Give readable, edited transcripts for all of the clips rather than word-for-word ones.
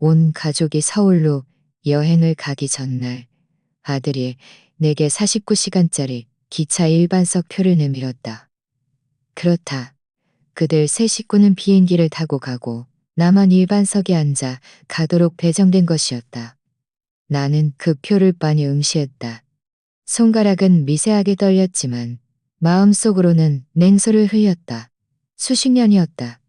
온 가족이 서울로 여행을 가기 전날 아들이 내게 49시간짜리 기차 일반석 표를 내밀었다. 그렇다. 그들 세 식구는 비행기를 타고 가고 나만 일반석에 앉아 가도록 배정된 것이었다. 나는 그 표를 빤히 응시했다. 손가락은 미세하게 떨렸지만 마음속으로는 냉소를 흘렸다. 수십 년이었다.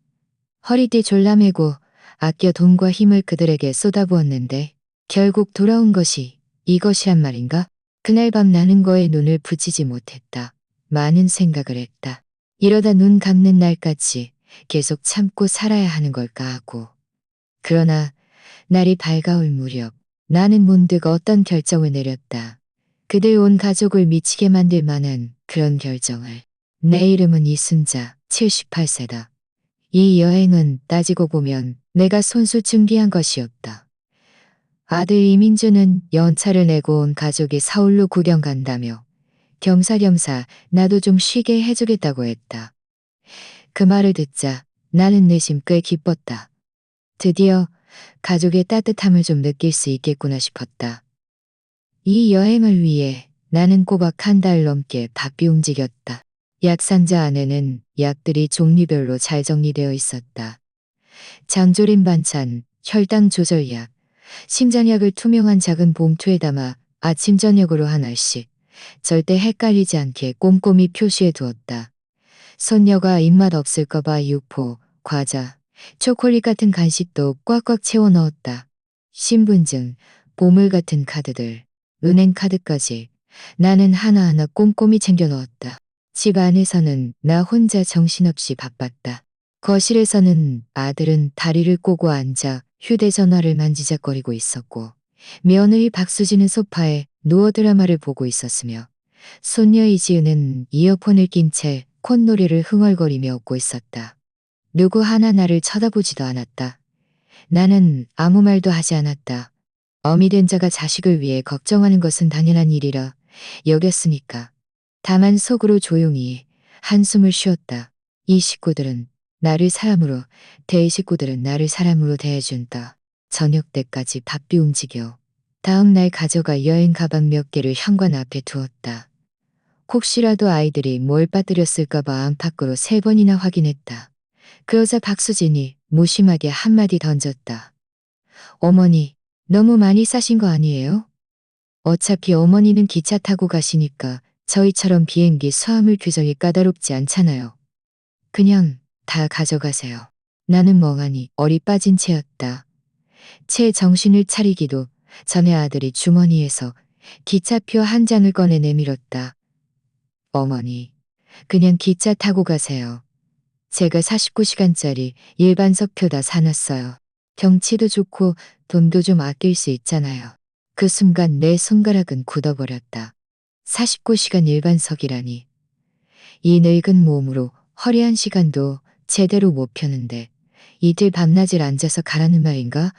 허리띠 졸라매고 아껴 돈과 힘을 그들에게 쏟아부었는데 결국 돌아온 것이 이것이란 말인가? 그날 밤 나는 거에 눈을 붙이지 못했다. 많은 생각을 했다. 이러다 눈 감는 날까지 계속 참고 살아야 하는 걸까 하고. 그러나 날이 밝아올 무렵 나는 문득 어떤 결정을 내렸다. 그들 온 가족을 미치게 만들 만한 그런 결정을. 내 이름은 이순자, 78세다. 이 여행은 따지고 보면 내가 손수 준비한 것이었다. 아들 이민주는 연차를 내고 온 가족이 서울로 구경 간다며 겸사겸사 나도 좀 쉬게 해주겠다고 했다. 그 말을 듣자 나는 내심 꽤 기뻤다. 드디어 가족의 따뜻함을 좀 느낄 수 있겠구나 싶었다. 이 여행을 위해 나는 꼬박 한 달 넘게 바삐 움직였다. 약상자 안에는 약들이 종류별로 잘 정리되어 있었다. 장조림 반찬, 혈당 조절약, 심장약을 투명한 작은 봉투에 담아 아침 저녁으로 하나씩 절대 헷갈리지 않게 꼼꼼히 표시해 두었다. 손녀가 입맛 없을까봐 육포, 과자, 초콜릿 같은 간식도 꽉꽉 채워 넣었다. 신분증, 보물 같은 카드들, 은행 카드까지 나는 하나하나 꼼꼼히 챙겨 넣었다. 집 안에서는 나 혼자 정신없이 바빴다. 거실에서는 아들은 다리를 꼬고 앉아 휴대전화를 만지작거리고 있었고 며느리 박수지는 소파에 누워 드라마를 보고 있었으며 손녀 이지은은 이어폰을 낀 채 콧노래를 흥얼거리며 웃고 있었다. 누구 하나 나를 쳐다보지도 않았다. 나는 아무 말도 하지 않았다. 어미 된 자가 자식을 위해 걱정하는 것은 당연한 일이라 여겼으니까. 다만 속으로 조용히 한숨을 쉬었다. 이 식구들은 나를 사람으로, 대 식구들은 나를 사람으로 대해준다. 저녁 때까지 바삐 움직여. 다음 날 가져갈 여행 가방 몇 개를 현관 앞에 두었다. 혹시라도 아이들이 뭘 빠뜨렸을까봐 안팎으로 3번이나 확인했다. 그러자 박수진이 무심하게 한마디 던졌다. 어머니, 너무 많이 싸신 거 아니에요? 어차피 어머니는 기차 타고 가시니까 저희처럼 비행기 수화물 규정이 까다롭지 않잖아요. 그냥 다 가져가세요. 나는 멍하니 얼이 빠진 채였다. 채 정신을 차리기도 전에 아들이 주머니에서 기차표 한 장을 꺼내 내밀었다. 어머니, 그냥 기차 타고 가세요. 제가 49시간짜리 일반석 표 다 사놨어요. 경치도 좋고 돈도 좀 아낄 수 있잖아요. 그 순간 내 손가락은 굳어버렸다. 49시간 일반석이라니. 이 늙은 몸으로 허리한 시간도 제대로 못 펴는데 이틀 밤낮을 앉아서 가라는 말인가?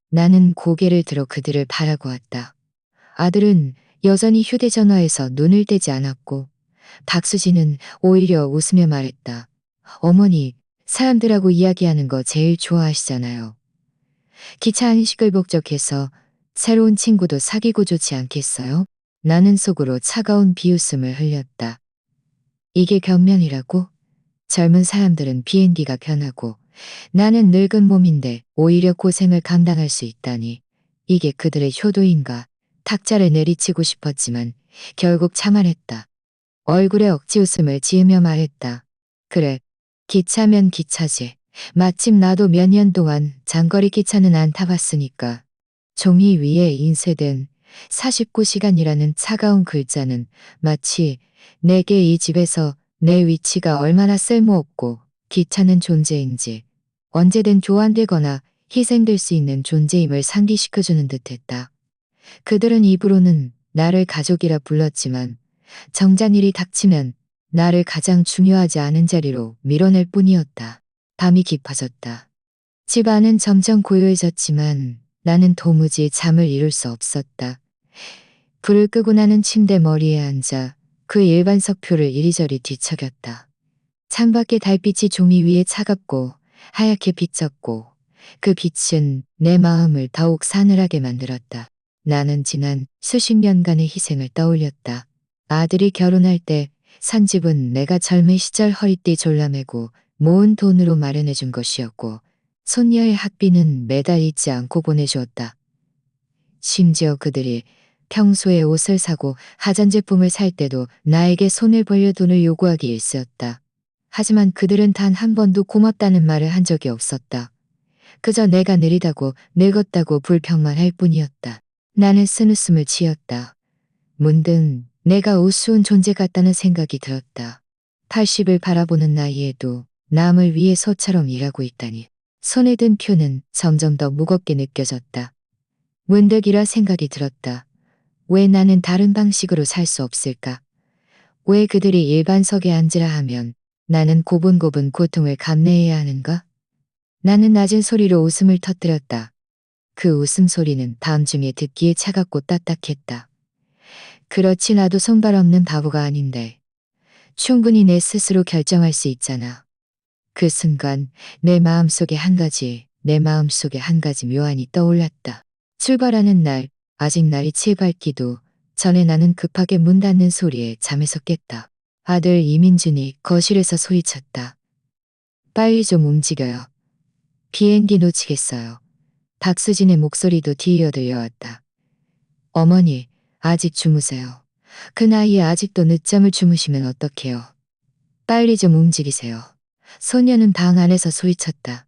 나는 고개를 들어 그들을 바라보았다. 아들은 여전히 휴대전화에서 눈을 떼지 않았고 박수진은 오히려 웃으며 말했다. 어머니, 사람들하고 이야기하는 거 제일 좋아하시잖아요. 기차 안 시끌벅적해서 새로운 친구도 사귀고 좋지 않겠어요? 나는 속으로 차가운 비웃음을 흘렸다. 이게 변명이라고? 젊은 사람들은 비행기가 편하고 나는 늙은 몸인데 오히려 고생을 감당할 수 있다니. 이게 그들의 효도인가? 탁자를 내리치고 싶었지만 결국 참아냈다. 얼굴에 억지 웃음을 지으며 말했다. 그래, 기차면 기차지. 마침 나도 몇 년 동안 장거리 기차는 안 타봤으니까. 종이 위에 인쇄된 49시간이라는 차가운 글자는 마치 내게 이 집에서 내 위치가 얼마나 쓸모없고 귀찮은 존재인지 언제든 교환되거나 희생될 수 있는 존재임을 상기시켜주는 듯했다. 그들은 입으로는 나를 가족이라 불렀지만 정작 일이 닥치면 나를 가장 중요하지 않은 자리로 밀어낼 뿐이었다. 밤이 깊어졌다. 집 안은 점점 고요해졌지만 나는 도무지 잠을 이룰 수 없었다. 불을 끄고 나는 침대 머리에 앉아 그 일반석표를 이리저리 뒤척였다. 창밖의 달빛이 종이 위에 차갑고 하얗게 비쳤고 그 빛은 내 마음을 더욱 사늘하게 만들었다. 나는 지난 수십 년간의 희생을 떠올렸다. 아들이 결혼할 때 산 집은 내가 젊은 시절 허리띠 졸라매고 모은 돈으로 마련해 준 것이었고, 손녀의 학비는 매달 잊지 않고 보내주었다. 심지어 그들이 평소에 옷을 사고 하전제품을 살 때도 나에게 손을 벌려 돈을 요구하기 일쑤였다. 하지만 그들은 단 한 번도 고맙다는 말을 한 적이 없었다. 그저 내가 느리다고 늙었다고 불평만 할 뿐이었다. 나는 쓴웃음을 지었다. 문득 내가 우스운 존재 같다는 생각이 들었다. 80을 바라보는 나이에도 남을 위해 소처럼 일하고 있다니. 손에 든 표는 점점 더 무겁게 느껴졌다. 문득이라 생각이 들었다. 왜 나는 다른 방식으로 살 수 없을까? 왜 그들이 일반석에 앉으라 하면 나는 고분고분 고통을 감내해야 하는가? 나는 낮은 소리로 웃음을 터뜨렸다. 그 웃음소리는 밤중에 듣기에 차갑고 딱딱했다. 그렇지, 나도 손발 없는 바보가 아닌데. 충분히 내 스스로 결정할 수 있잖아. 그 순간 내 마음속에 한 가지 묘안이 떠올랐다. 출발하는 날, 아직 날이 치밝기도 전에 나는 급하게 문 닫는 소리에 잠에서 깼다. 아들 이민준이 거실에서 소리쳤다. 빨리 좀 움직여요. 비행기 놓치겠어요. 박수진의 목소리도 뒤이어 들려왔다. 어머니, 아직 주무세요. 그 나이에 아직도 늦잠을 주무시면 어떡해요. 빨리 좀 움직이세요. 소녀는 방 안에서 소리쳤다.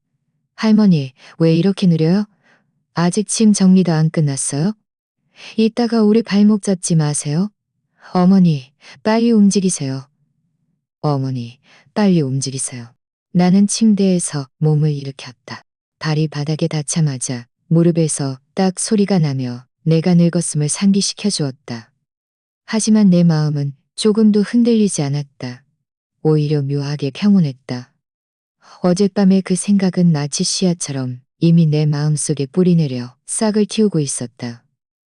할머니, 왜 이렇게 느려요? 아직 짐 정리도 안 끝났어요? 이따가 우리 발목 잡지 마세요. 어머니, 빨리 움직이세요. 어머니, 빨리 움직이세요. 나는 침대에서 몸을 일으켰다. 발이 바닥에 닿자마자 무릎에서 딱 소리가 나며 내가 늙었음을 상기시켜 주었다. 하지만 내 마음은 조금도 흔들리지 않았다. 오히려 묘하게 평온했다. 어젯밤의 그 생각은 마치 씨앗처럼 이미 내 마음속에 뿌리내려 싹을 틔우고 있었다.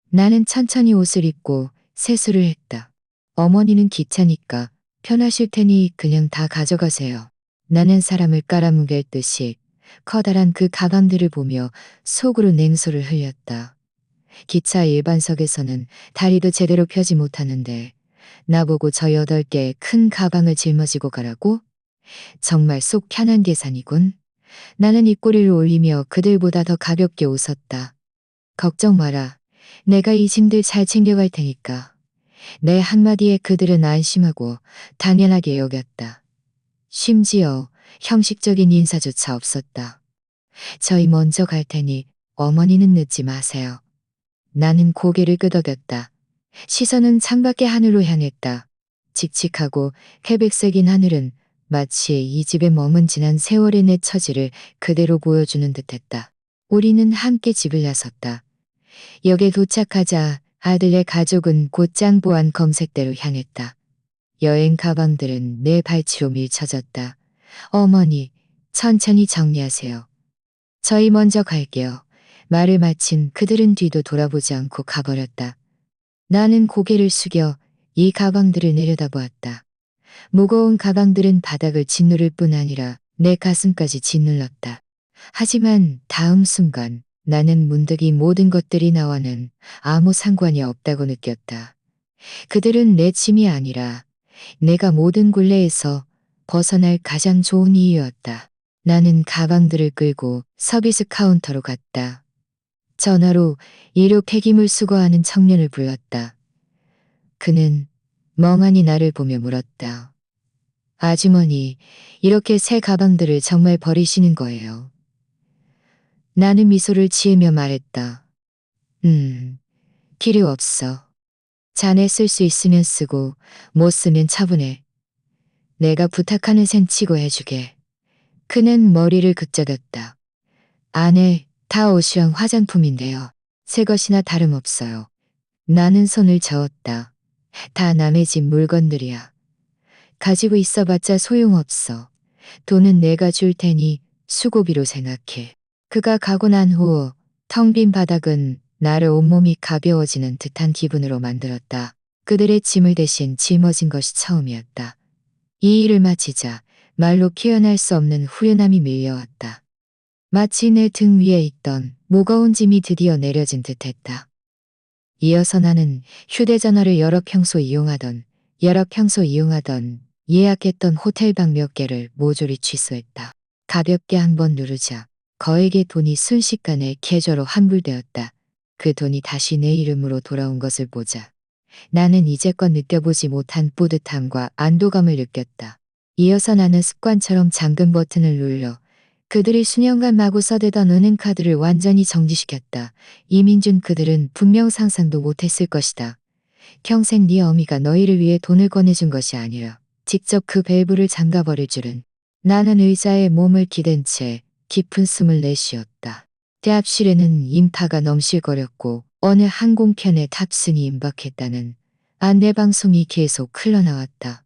나는 천천히 옷을 입고 세수를 했다. 어머니는 귀찮으니까 편하실 테니 그냥 다 가져가세요. 나는 사람을 깔아뭉갤 듯이 커다란 그 가방들을 보며 속으로 냉소를 흘렸다. 기차 일반석에서는 다리도 제대로 펴지 못하는데 나보고 저 8개의 큰 가방을 짊어지고 가라고? 정말 속 편한 계산이군. 나는 입꼬리를 올리며 그들보다 더 가볍게 웃었다. 걱정 마라. 내가 이 짐들 잘 챙겨갈 테니까. 내 한마디에 그들은 안심하고 당연하게 여겼다. 심지어 형식적인 인사조차 없었다. 저희 먼저 갈 테니 어머니는 늦지 마세요. 나는 고개를 끄덕였다. 시선은 창밖의 하늘로 향했다. 칙칙하고 회백색인 하늘은 마치 이 집에 머문 지난 세월의 내 처지를 그대로 보여주는 듯했다. 우리는 함께 집을 나섰다. 역에 도착하자 아들의 가족은 곧장 보안 검색대로 향했다. 여행 가방들은 내 발치로 밀쳐졌다. 어머니, 천천히 정리하세요. 저희 먼저 갈게요. 말을 마친 그들은 뒤도 돌아보지 않고 가버렸다. 나는 고개를 숙여 이 가방들을 내려다보았다. 무거운 가방들은 바닥을 짓누를 뿐 아니라 내 가슴까지 짓눌렀다. 하지만 다음 순간 나는 문득 이 모든 것들이 나와는 아무 상관이 없다고 느꼈다. 그들은 내 짐이 아니라 내가 모든 굴레에서 벗어날 가장 좋은 이유였다. 나는 가방들을 끌고 서비스 카운터로 갔다. 전화로 일요 폐기물 수거하는 청년을 불렀다. 그는 멍하니 나를 보며 물었다. 아주머니, 이렇게 새 가방들을 정말 버리시는 거예요? 나는 미소를 지으며 말했다. 필요 없어. 자네 쓸 수 있으면 쓰고 못 쓰면 처분해. 내가 부탁하는 셈 치고 해주게. 그는 머리를 긋적였다. 안에 다 옷이랑 화장품인데요. 새 것이나 다름없어요. 나는 손을 저었다. 다 남의 집 물건들이야. 가지고 있어봤자 소용없어. 돈은 내가 줄 테니 수고비로 생각해. 그가 가고 난 후 텅 빈 바닥은 나를 온몸이 가벼워지는 듯한 기분으로 만들었다. 그들의 짐을 대신 짊어진 것이 처음이었다. 이 일을 마치자 말로 표현할 수 없는 후련함이 밀려왔다. 마치 내 등 위에 있던 무거운 짐이 드디어 내려진 듯했다. 이어서 나는 휴대전화를 여러 평소 이용하던 예약했던 호텔방 몇 개를 모조리 취소했다. 가볍게 한번 누르자 거액의 돈이 순식간에 계좌로 환불되었다. 그 돈이 다시 내 이름으로 돌아온 것을 보자 나는 이제껏 느껴보지 못한 뿌듯함과 안도감을 느꼈다. 이어서 나는 습관처럼 잠금 버튼을 눌러 그들이 수년간 마구 써대던 은행카드를 완전히 정지시켰다. 이민준, 그들은 분명 상상도 못했을 것이다. 평생 네 어미가 너희를 위해 돈을 꺼내준 것이 아니라 직접 그 밸브를 잠가버릴 줄은. 나는 의자에 몸을 기댄 채 깊은 숨을 내쉬었다. 대합실에는 인파가 넘실거렸고 어느 항공편에 탑승이 임박했다는 안내방송이 계속 흘러나왔다.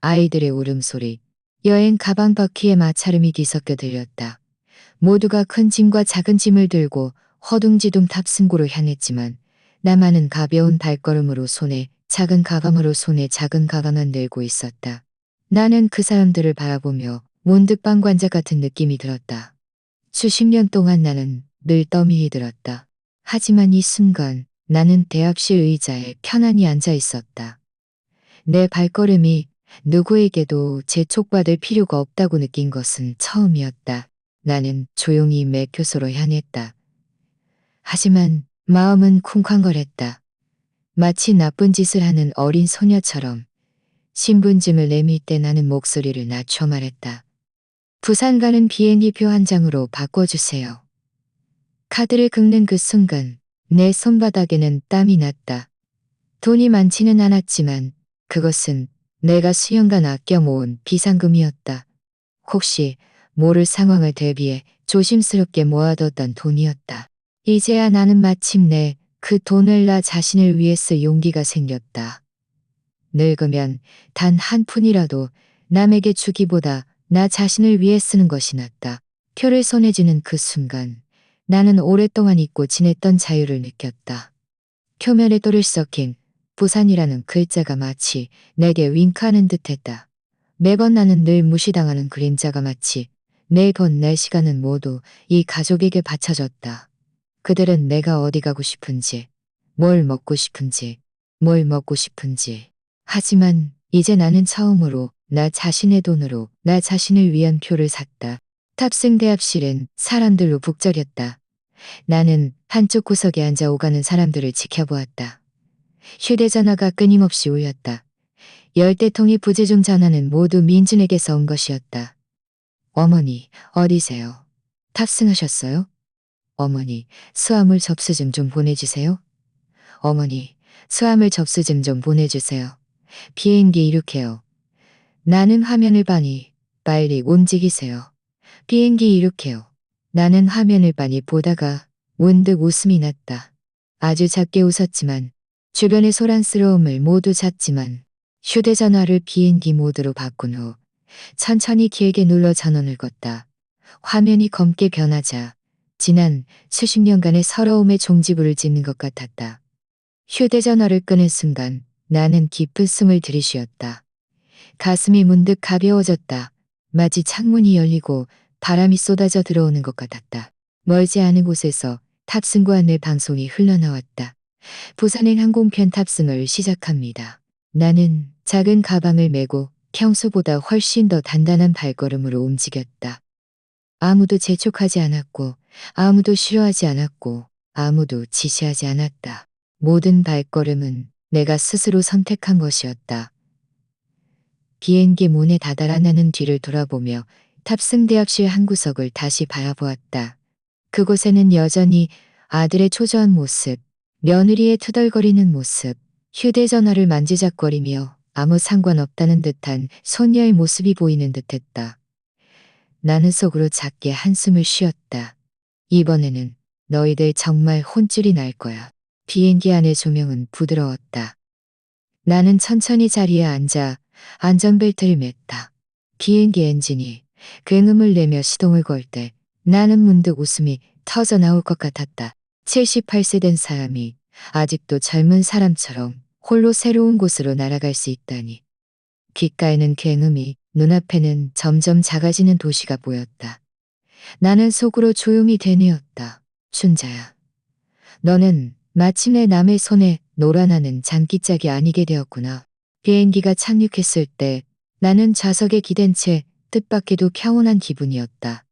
아이들의 울음소리, 여행 가방 바퀴의 마찰음이 뒤섞여 들렸다. 모두가 큰 짐과 작은 짐을 들고 허둥지둥 탑승구로 향했지만 나만은 가벼운 발걸음으로 손에 작은 가방을 들고 있었다. 나는 그 사람들을 바라보며 문득 방관자 같은 느낌이 들었다. 수십 년 동안 나는 늘 떠밀이 들었다. 하지만 이 순간 나는 대합실 의자에 편안히 앉아 있었다. 내 발걸음이 누구에게도 재촉받을 필요가 없다고 느낀 것은 처음이었다. 나는 조용히 매표소로 향했다. 하지만 마음은 쿵쾅거렸다. 마치 나쁜 짓을 하는 어린 소녀처럼 신분증을 내밀 때 나는 목소리를 낮춰 말했다. 부산 가는 비행기표 한 장으로 바꿔주세요. 카드를 긁는 그 순간 내 손바닥에는 땀이 났다. 돈이 많지는 않았지만 그것은 내가 수년간 아껴 모은 비상금이었다. 혹시 모를 상황을 대비해 조심스럽게 모아뒀던 돈이었다. 이제야 나는 마침내 그 돈을 나 자신을 위해 쓸 용기가 생겼다. 늙으면 단 한 푼이라도 남에게 주기보다 나 자신을 위해 쓰는 것이 낫다. 표를 손에 쥐는 그 순간 나는 오랫동안 잊고 지냈던 자유를 느꼈다. 표면에 돌을 썩힌 부산이라는 글자가 마치 내게 윙크하는 듯했다. 매번 나는 늘 무시당하는 그림자가 마치 매번 내 시간은 모두 이 가족에게 바쳐졌다. 그들은 내가 어디 가고 싶은지, 뭘 먹고 싶은지, 하지만 이제 나는 처음으로 나 자신의 돈으로 나 자신을 위한 표를 샀다. 탑승 대합실은 사람들로 북적였다. 나는 한쪽 구석에 앉아 오가는 사람들을 지켜보았다. 휴대전화가 끊임없이 울렸다. 10대통의 부재중 전화는 모두 민준에게서 온 것이었다. 어머니, 어디세요? 탑승하셨어요? 어머니, 수화물 접수증 좀 보내주세요. 어머니, 수화물 접수증 좀 보내주세요. 비행기 이륙해요. 나는 화면을 봐니 빨리 움직이세요. 비행기 이륙해요. 나는 화면을 봐니 보다가 문득 웃음이 났다. 아주 작게 웃었지만 주변의 소란스러움을 모두 잤지만 휴대전화를 비행기 모드로 바꾼 후 천천히 길게 눌러 전원을 껐다. 화면이 검게 변하자 지난 수십 년간의 서러움의 종지부를 찍는 것 같았다. 휴대전화를 끄는 순간 나는 깊은 숨을 들이쉬었다. 가슴이 문득 가벼워졌다. 마치 창문이 열리고 바람이 쏟아져 들어오는 것 같았다. 멀지 않은 곳에서 탑승구 안내 방송이 흘러나왔다. 부산행 항공편 탑승을 시작합니다. 나는 작은 가방을 메고 평소보다 훨씬 더 단단한 발걸음으로 움직였다. 아무도 재촉하지 않았고 아무도 싫어하지 않았고 아무도 지시하지 않았다. 모든 발걸음은 내가 스스로 선택한 것이었다. 비행기 문에 다다라 나는 뒤를 돌아보며 탑승 대합실 한 구석을 다시 바라보았다. 그곳에는 여전히 아들의 초조한 모습, 며느리의 투덜거리는 모습, 휴대전화를 만지작거리며 아무 상관없다는 듯한 손녀의 모습이 보이는 듯했다. 나는 속으로 작게 한숨을 쉬었다. 이번에는 너희들 정말 혼쭐이 날 거야. 비행기 안의 조명은 부드러웠다. 나는 천천히 자리에 앉아 안전벨트를 맸다. 비행기 엔진이 굉음을 내며 시동을 걸 때 나는 문득 웃음이 터져 나올 것 같았다. 78세 된 사람이 아직도 젊은 사람처럼 홀로 새로운 곳으로 날아갈 수 있다니. 귓가에는 굉음이, 눈앞에는 점점 작아지는 도시가 보였다. 나는 속으로 조용히 되뇌었다. 춘자야. 너는 마침내 남의 손에 놀아나는 장기짝이 아니게 되었구나. 비행기가 착륙했을 때 나는 좌석에 기댄 채 뜻밖에도 평온한 기분이었다.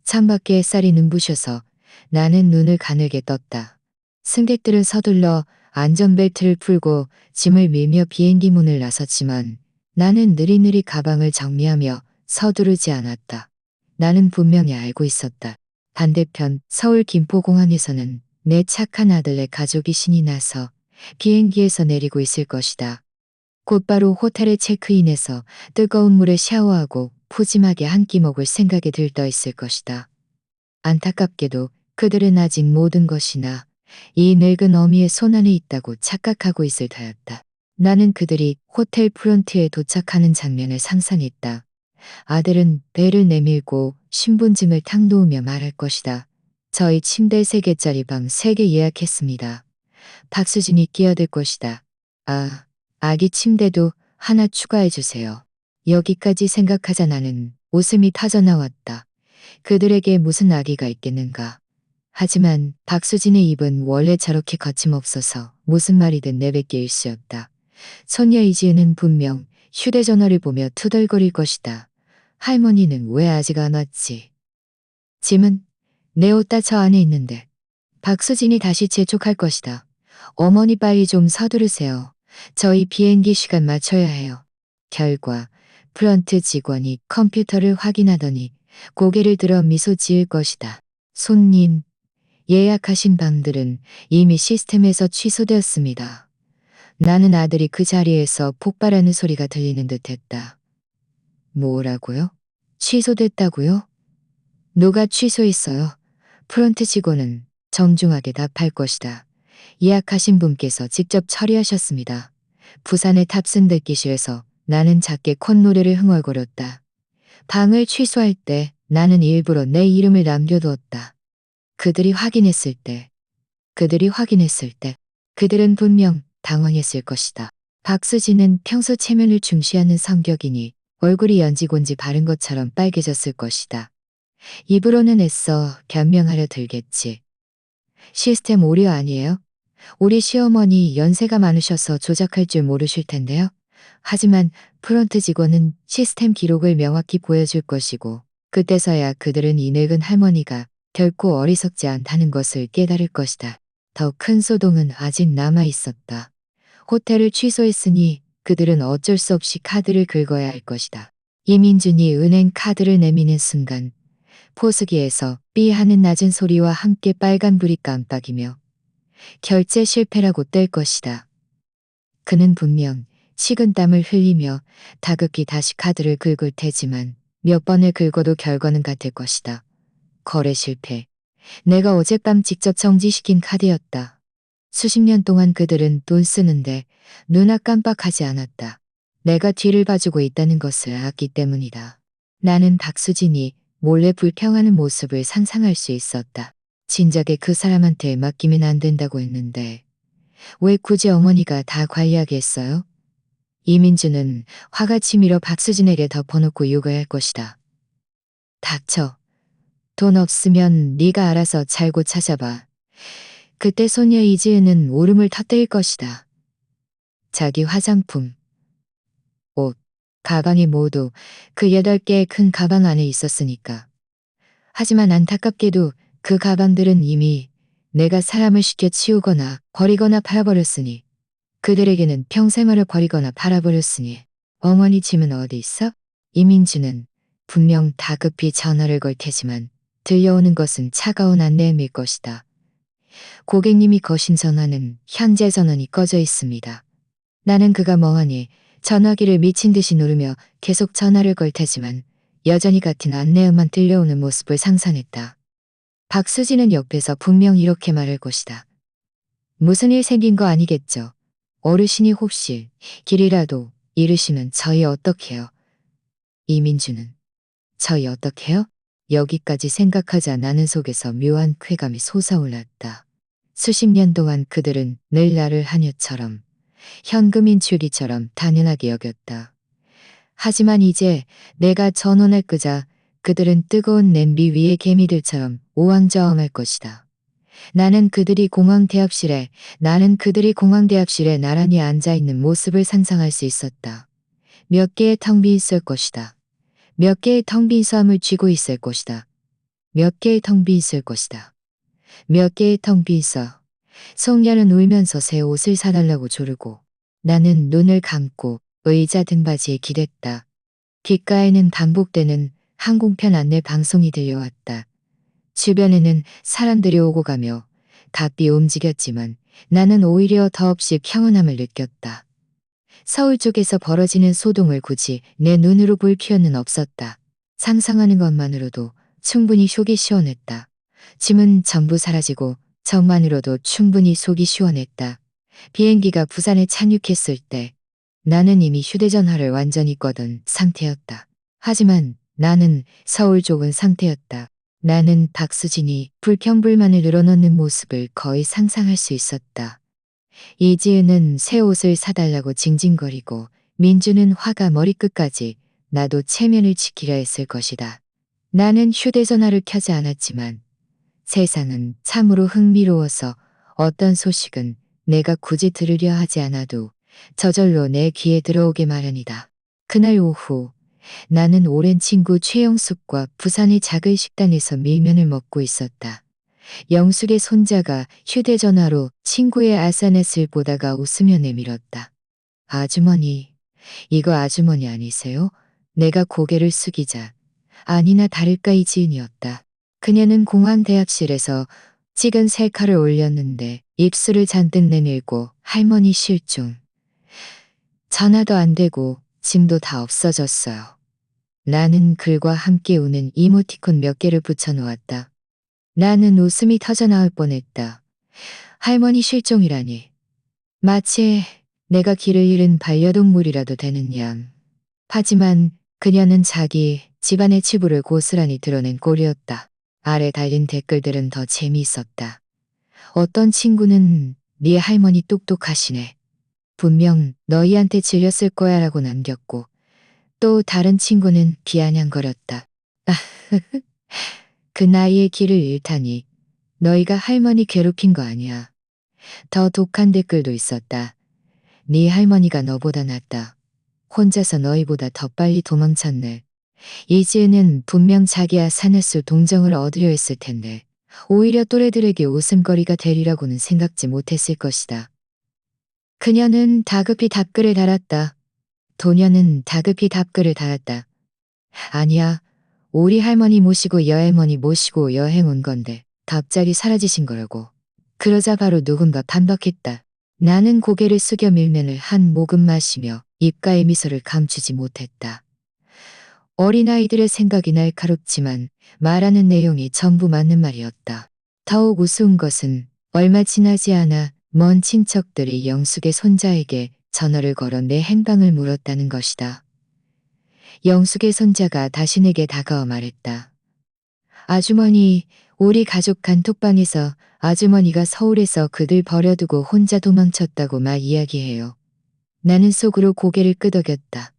창밖에 햇살이 눈부셔서 나는 눈을 가늘게 떴다. 승객들은 서둘러 안전벨트를 풀고 짐을 밀며 비행기 문을 나섰지만 나는 느릿느릿 가방을 정리하며 서두르지 않았다. 나는 분명히 알고 있었다. 반대편 서울 김포공항에서는 내 착한 아들네 가족이 신이 나서 비행기에서 내리고 있을 것이다. 곧바로 호텔에 체크인해서 뜨거운 물에 샤워하고 푸짐하게 한 끼 먹을 생각에 들떠 있을 것이다. 안타깝게도 그들은 아직 모든 것이나 이 늙은 어미의 손안에 있다고 착각하고 있을 터였다. 나는 그들이 호텔 프론트에 도착하는 장면을 상상했다. 아들은 배를 내밀고 신분증을 탁 놓으며 말할 것이다. 저희 침대 3개짜리 방 3개 예약했습니다. 박수진이 끼어들 것이다. 아, 아기 침대도 하나 추가해주세요. 여기까지 생각하자 나는 웃음이 터져나왔다. 그들에게 무슨 아기가 있겠는가. 하지만 박수진의 입은 원래 저렇게 거침없어서 무슨 말이든 내뱉길 일쑤였다. 손녀 이지은은 분명 휴대전화를 보며 투덜거릴 것이다. 할머니는 왜 아직 안 왔지? 짐은 내 옷 다 저 안에 있는데. 박수진이 다시 재촉할 것이다. 어머니 빨리 좀 서두르세요. 저희 비행기 시간 맞춰야 해요. 결과 프런트 직원이 컴퓨터를 확인하더니 고개를 들어 미소 지을 것이다. 손님, 예약하신 방들은 이미 시스템에서 취소되었습니다. 나는 아들이 그 자리에서 폭발하는 소리가 들리는 듯했다. 뭐라고요? 취소됐다고요? 누가 취소했어요? 프런트 직원은 정중하게 답할 것이다. 예약하신 분께서 직접 처리하셨습니다. 부산의 탑승 대기실에서 나는 작게 콧노래를 흥얼거렸다. 방을 취소할 때 나는 일부러 내 이름을 남겨두었다. 그들이 확인했을 때, 그들은 분명 당황했을 것이다. 박수진은 평소 체면을 중시하는 성격이니 얼굴이 연지곤지 바른 것처럼 빨개졌을 것이다. 입으로는 애써 변명하려 들겠지. 시스템 오류 아니에요? 우리 시어머니 연세가 많으셔서 조작할 줄 모르실 텐데요. 하지만 프런트 직원은 시스템 기록을 명확히 보여줄 것이고 그때서야 그들은 이 늙은 할머니가 결코 어리석지 않다는 것을 깨달을 것이다. 더 큰 소동은 아직 남아 있었다. 호텔을 취소했으니 그들은 어쩔 수 없이 카드를 긁어야 할 것이다. 이민준이 은행 카드를 내미는 순간 포스기에서 삐 하는 낮은 소리와 함께 빨간불이 깜빡이며 결제 실패라고 뜰 것이다. 그는 분명 식은땀을 흘리며 다급히 다시 카드를 긁을 테지만 몇 번을 긁어도 결과는 같을 것이다. 거래 실패. 내가 어젯밤 직접 정지시킨 카드였다. 수십 년 동안 그들은 돈 쓰는데 눈아 깜빡하지 않았다. 내가 뒤를 봐주고 있다는 것을 알았기 때문이다. 나는 박수진이 몰래 불평하는 모습을 상상할 수 있었다. 진작에 그 사람한테 맡기면 안 된다고 했는데 왜 굳이 어머니가 다 관리하게 했어요? 이민주는 화가 치밀어 박수진에게 덮어놓고 요구할 것이다. 닥쳐. 돈 없으면 네가 알아서 잘고 찾아봐. 그때 소녀 이지은은 울음을 터뜨릴 것이다. 자기 화장품, 옷, 가방이 모두 그 8개의 큰 가방 안에 있었으니까. 하지만 안타깝게도 그 가방들은 이미 내가 사람을 시켜 치우거나 버리거나 팔아버렸으니 그들에게는 평생을 버리거나 팔아버렸으니 어머니 짐은 어디 있어? 이민주는 분명 다급히 전화를 걸 테지만 들려오는 것은 차가운 안내음일 것이다. 고객님이 거신 전화는 현재 전원이 꺼져 있습니다. 나는 그가 멍하니 전화기를 미친 듯이 누르며 계속 전화를 걸 테지만 여전히 같은 안내음만 들려오는 모습을 상상했다. 박수진은 옆에서 분명 이렇게 말할 것이다. 무슨 일 생긴 거 아니겠죠? 어르신이 혹시 길이라도 잃으시면 저희 어떡해요? 이민주는 저희 어떡해요? 여기까지 생각하자 나는 속에서 묘한 쾌감이 솟아올랐다. 수십 년 동안 그들은 늘 나를 하녀처럼 현금인 줄기처럼 당연하게 여겼다. 하지만 이제 내가 전원을 끄자 그들은 뜨거운 냄비 위의 개미들처럼 오왕저왕할 것이다. 나는 그들이 공항대합실에 나란히 앉아있는 모습을 상상할 수 있었다. 몇 개의 텅 빈 있을 것이다. 몇 개의 텅 빈 수함을 쥐고 있을 것이다. 몇 개의 텅 빈 있을 것이다. 몇 개의 텅 빈 있어. 송년은 울면서 새 옷을 사달라고 조르고 나는 눈을 감고 의자 등받이에 기댔다. 귓가에는 반복되는 항공편 안내 방송이 들려왔다. 주변에는 사람들이 오고 가며 갓비 움직였지만 나는 오히려 더없이 평온함을 느꼈다. 서울 쪽에서 벌어지는 소동을 굳이 내 눈으로 볼 필요는 없었다. 상상하는 것만으로도 충분히 속이 시원했다. 짐은 전부 사라지고 정만으로도 충분히 속이 시원했다. 비행기가 부산에 착륙했을 때 나는 이미 휴대전화를 완전히 꺼둔 상태였다. 하지만 나는 서울 좁은 상태였다. 나는 박수진이 불평불만을 늘어놓는 모습을 거의 상상할 수 있었다. 이지은은 새 옷을 사달라고 징징거리고 민주는 화가 머리끝까지 나도 체면을 지키려 했을 것이다. 나는 휴대전화를 켜지 않았지만 세상은 참으로 흥미로워서 어떤 소식은 내가 굳이 들으려 하지 않아도 저절로 내 귀에 들어오게 마련이다. 그날 오후 나는 오랜 친구 최영숙과 부산의 작은 식당에서 밀면을 먹고 있었다. 영숙의 손자가 휴대전화로 친구의 아사넷을 보다가 웃으며 내밀었다. 아주머니, 이거 아주머니 아니세요? 내가 고개를 숙이자 아니나 다를까 이지은이었다. 그녀는 공항대합실에서 찍은 셀카를 올렸는데 입술을 잔뜩 내밀고 할머니 실종. 전화도 안 되고 짐도 다 없어졌어요. 나는 글과 함께 우는 이모티콘 몇 개를 붙여놓았다. 나는 웃음이 터져나올 뻔했다. 할머니 실종이라니. 마치 내가 길을 잃은 반려동물이라도 되는 양. 하지만 그녀는 자기 집안의 치부를 고스란히 드러낸 꼴이었다. 아래 달린 댓글들은 더 재미있었다. 어떤 친구는 네 할머니 똑똑하시네. 분명 너희한테 질렸을 거야 라고 남겼고 또 다른 친구는 비아냥거렸다. 그 나이에 길을 잃다니 너희가 할머니 괴롭힌 거 아니야. 더 독한 댓글도 있었다. 네 할머니가 너보다 낫다. 혼자서 너희보다 더 빨리 도망쳤네. 이지은은 분명 자기야 사내수 동정을 얻으려 했을 텐데 오히려 또래들에게 웃음거리가 되리라고는 생각지 못했을 것이다. 그녀는 다급히 답글을 달았다. 도녀는 다급히 답글을 달았다. 아니야. 우리 할머니 모시고 여할머니 모시고 여행 온 건데 갑자기 사라지신 거라고. 그러자 바로 누군가 반박했다. 나는 고개를 숙여 밀면을 한 모금 마시며 입가의 미소를 감추지 못했다. 어린아이들의 생각이 날카롭지만 말하는 내용이 전부 맞는 말이었다. 더욱 우스운 것은 얼마 지나지 않아 먼 친척들이 영숙의 손자에게 전화를 걸어 내 행방을 물었다는 것이다. 영숙의 손자가 다시 내게 다가와 말했다. 아주머니, 우리 가족 단톡방에서 아주머니가 서울에서 그들 버려두고 혼자 도망쳤다고 막 이야기해요. 나는 속으로 고개를 끄덕였다.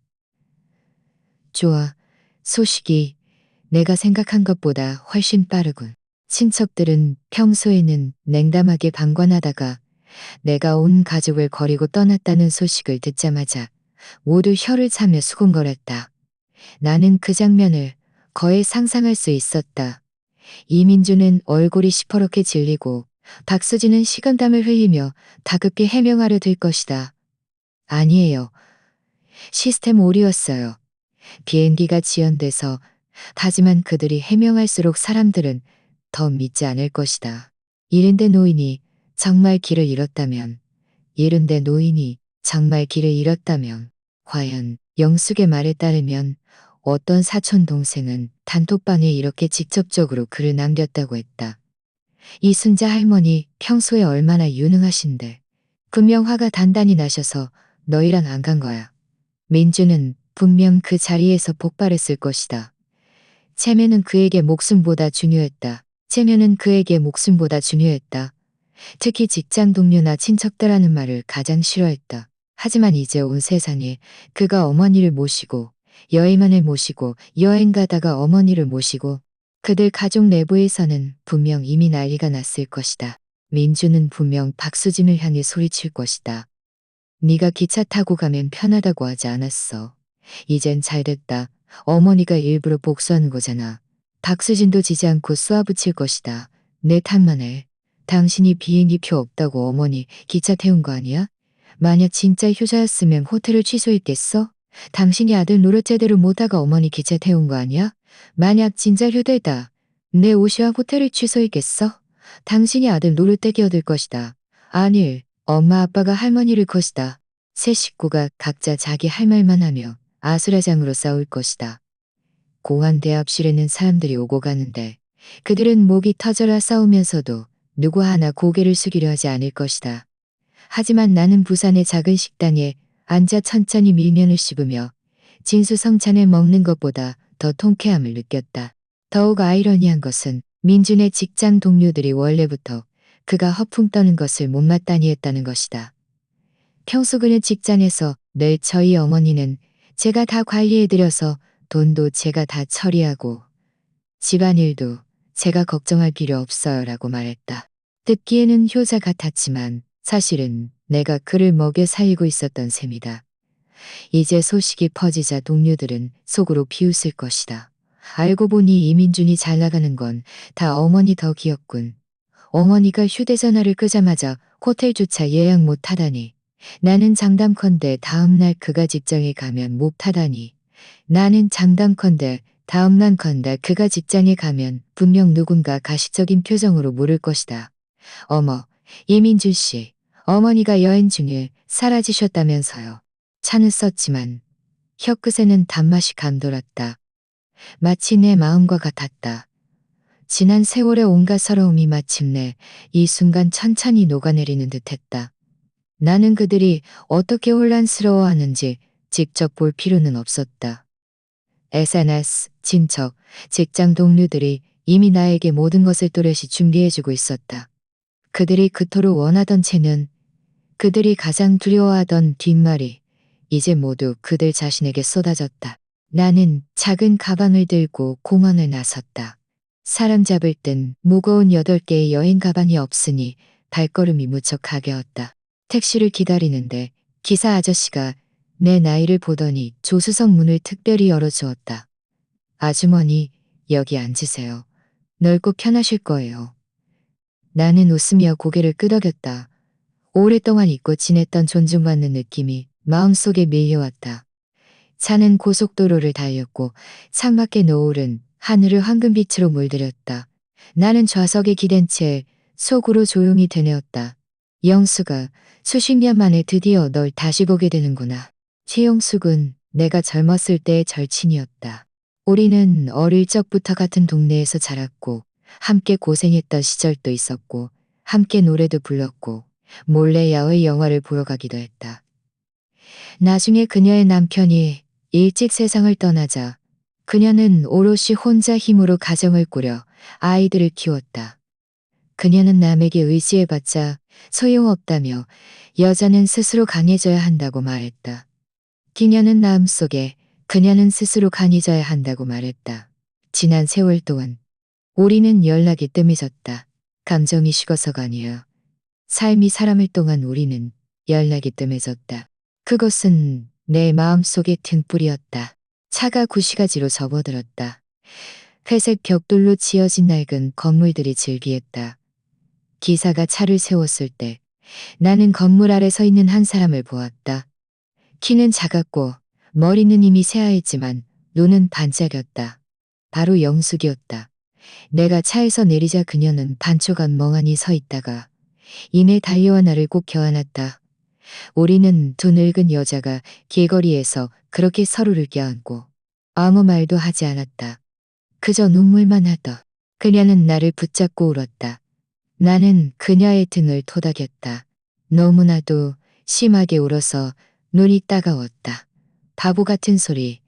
좋아. 소식이 내가 생각한 것보다 훨씬 빠르군. 친척들은 평소에는 냉담하게 방관하다가 내가 온 가족을 버리고 떠났다는 소식을 듣자마자 모두 혀를 차며 수군거렸다. 나는 그 장면을 거의 상상할 수 있었다. 이민주는 얼굴이 시퍼렇게 질리고 박수진은 식은땀을 흘리며 다급게 해명하려 들 것이다. 아니에요. 시스템 오류였어요. 비행기가 지연돼서. 하지만 그들이 해명할수록 사람들은 더 믿지 않을 것이다. 이른데 노인이 정말 길을 잃었다면 과연 영숙의 말에 따르면 어떤 사촌 동생은 단톡방에 이렇게 직접적으로 글을 남겼다고 했다. 이순자 할머니 평소에 얼마나 유능하신데 분명 화가 단단히 나셔서 너희랑 안 간 거야. 민주는 분명 그 자리에서 폭발했을 것이다. 체면은 그에게 목숨보다 중요했다. 특히 직장 동료나 친척들하는 말을 가장 싫어했다. 하지만 이제 온 세상에 그가 어머니를 모시고 여행안을 모시고 여행 가다가 어머니를 모시고 그들 가족 내부에서는 분명 이미 난리가 났을 것이다. 민주는 분명 박수진을 향해 소리칠 것이다. 네가 기차 타고 가면 편하다고 하지 않았어. 이젠 잘됐다. 어머니가 일부러 복수하는 거잖아. 박수진도 지지 않고 쏘아붙일 것이다. 내 탓만 해. 당신이 비행기표 없다고 어머니 기차 태운 거 아니야? 만약 진짜 효자였으면 호텔을 취소했겠어? 당신이 아들 노릇 제대로 못하가 어머니 기차 태운 거 아니야? 만약 진짜 효대다. 내 옷이와 호텔을 취소했겠어? 당신이 아들 노릇대 끼어들 것이다. 아닐, 엄마 아빠가 할머니를 것이다. 세 식구가 각자 자기 할 말만 하며 아수라장으로 싸울 것이다. 공항 대합실에는 사람들이 오고 가는데 그들은 목이 터져라 싸우면서도 누구 하나 고개를 숙이려 하지 않을 것이다. 하지만 나는 부산의 작은 식당에 앉아 천천히 밀면을 씹으며 진수성찬을 먹는 것보다 더 통쾌함을 느꼈다. 더욱 아이러니한 것은 민준의 직장 동료들이 원래부터 그가 허풍 떠는 것을 못마땅히 했다는 것이다. 평소 그는 직장에서 늘 저희 어머니는 제가 다 관리해드려서 돈도 제가 다 처리하고 집안일도 제가 걱정할 필요 없어요 라고 말했다. 듣기에는 효자 같았지만 사실은 내가 그를 먹여 살리고 있었던 셈이다. 이제 소식이 퍼지자 동료들은 속으로 비웃을 것이다. 알고 보니 이민준이 잘 나가는 건 다 어머니 덕이었군. 어머니가 휴대전화를 끄자마자 호텔조차 예약 못하다니. 나는 장담컨대 다음날 그가 직장에 가면 못하다니. 나는 장담컨대 다음날 그가 직장에 가면 분명 누군가 가식적인 표정으로 물을 것이다. 어머, 이민준 씨, 어머니가 여행 중에 사라지셨다면서요. 차는 썼지만 혀끝에는 단맛이 감돌았다. 마치 내 마음과 같았다. 지난 세월의 온갖 서러움이 마침내 이 순간 천천히 녹아내리는 듯했다. 나는 그들이 어떻게 혼란스러워하는지 직접 볼 필요는 없었다. SNS, 친척, 직장 동료들이 이미 나에게 모든 것을 또렷이 준비해주고 있었다. 그들이 그토록 원하던 채는, 그들이 가장 두려워하던 뒷말이 이제 모두 그들 자신에게 쏟아졌다. 나는 작은 가방을 들고 공항을 나섰다. 사람 잡을 땐 무거운 8개의 여행 가방이 없으니 발걸음이 무척 가벼웠다. 택시를 기다리는데 기사 아저씨가 내 나이를 보더니 조수석 문을 특별히 열어주었다. 아주머니, 여기 앉으세요. 넓고 편하실 거예요. 나는 웃으며 고개를 끄덕였다. 오랫동안 잊고 지냈던 존중받는 느낌이 마음속에 밀려왔다. 차는 고속도로를 달렸고 창밖에 노을은 하늘을 황금빛으로 물들였다. 나는 좌석에 기댄 채 속으로 조용히 되뇌었다. 영수가 수십 년 만에 드디어 널 다시 보게 되는구나. 최영숙은 내가 젊었을 때의 절친이었다. 우리는 어릴 적부터 같은 동네에서 자랐고 함께 고생했던 시절도 있었고 함께 노래도 불렀고 몰래 야외 영화를 보러 가기도 했다. 나중에 그녀의 남편이 일찍 세상을 떠나자 그녀는 오롯이 혼자 힘으로 가정을 꾸려 아이들을 키웠다. 그녀는 남에게 의지해봤자 소용없다며 여자는 스스로 강해져야 한다고 말했다. 그녀는 마음속에 그녀는 스스로 강해져야 한다고 말했다. 지난 세월 동안 우리는 연락이 뜸해졌다. 감정이 식어서가 아니야. 삶이 사람을 동안 우리는 연락이 뜸해졌다. 그것은 내 마음속의 등불이었다. 차가 구시가지로 접어들었다. 회색 벽돌로 지어진 낡은 건물들이 즐비했다. 기사가 차를 세웠을 때 나는 건물 아래 서 있는 한 사람을 보았다. 키는 작았고 머리는 이미 새하였지만 눈은 반짝였다. 바로 영숙이었다. 내가 차에서 내리자 그녀는 반초간 멍하니 서 있다가 이내 달려와 나를 꼭 껴안았다. 우리는 두 늙은 여자가 길거리에서 그렇게 서로를 껴안고 아무 말도 하지 않았다. 그저 눈물만 하다. 그녀는 나를 붙잡고 울었다. 나는 그녀의 등을 토닥였다. 너무나도 심하게 울어서 눈이 따가웠다. 바보 같은 소리.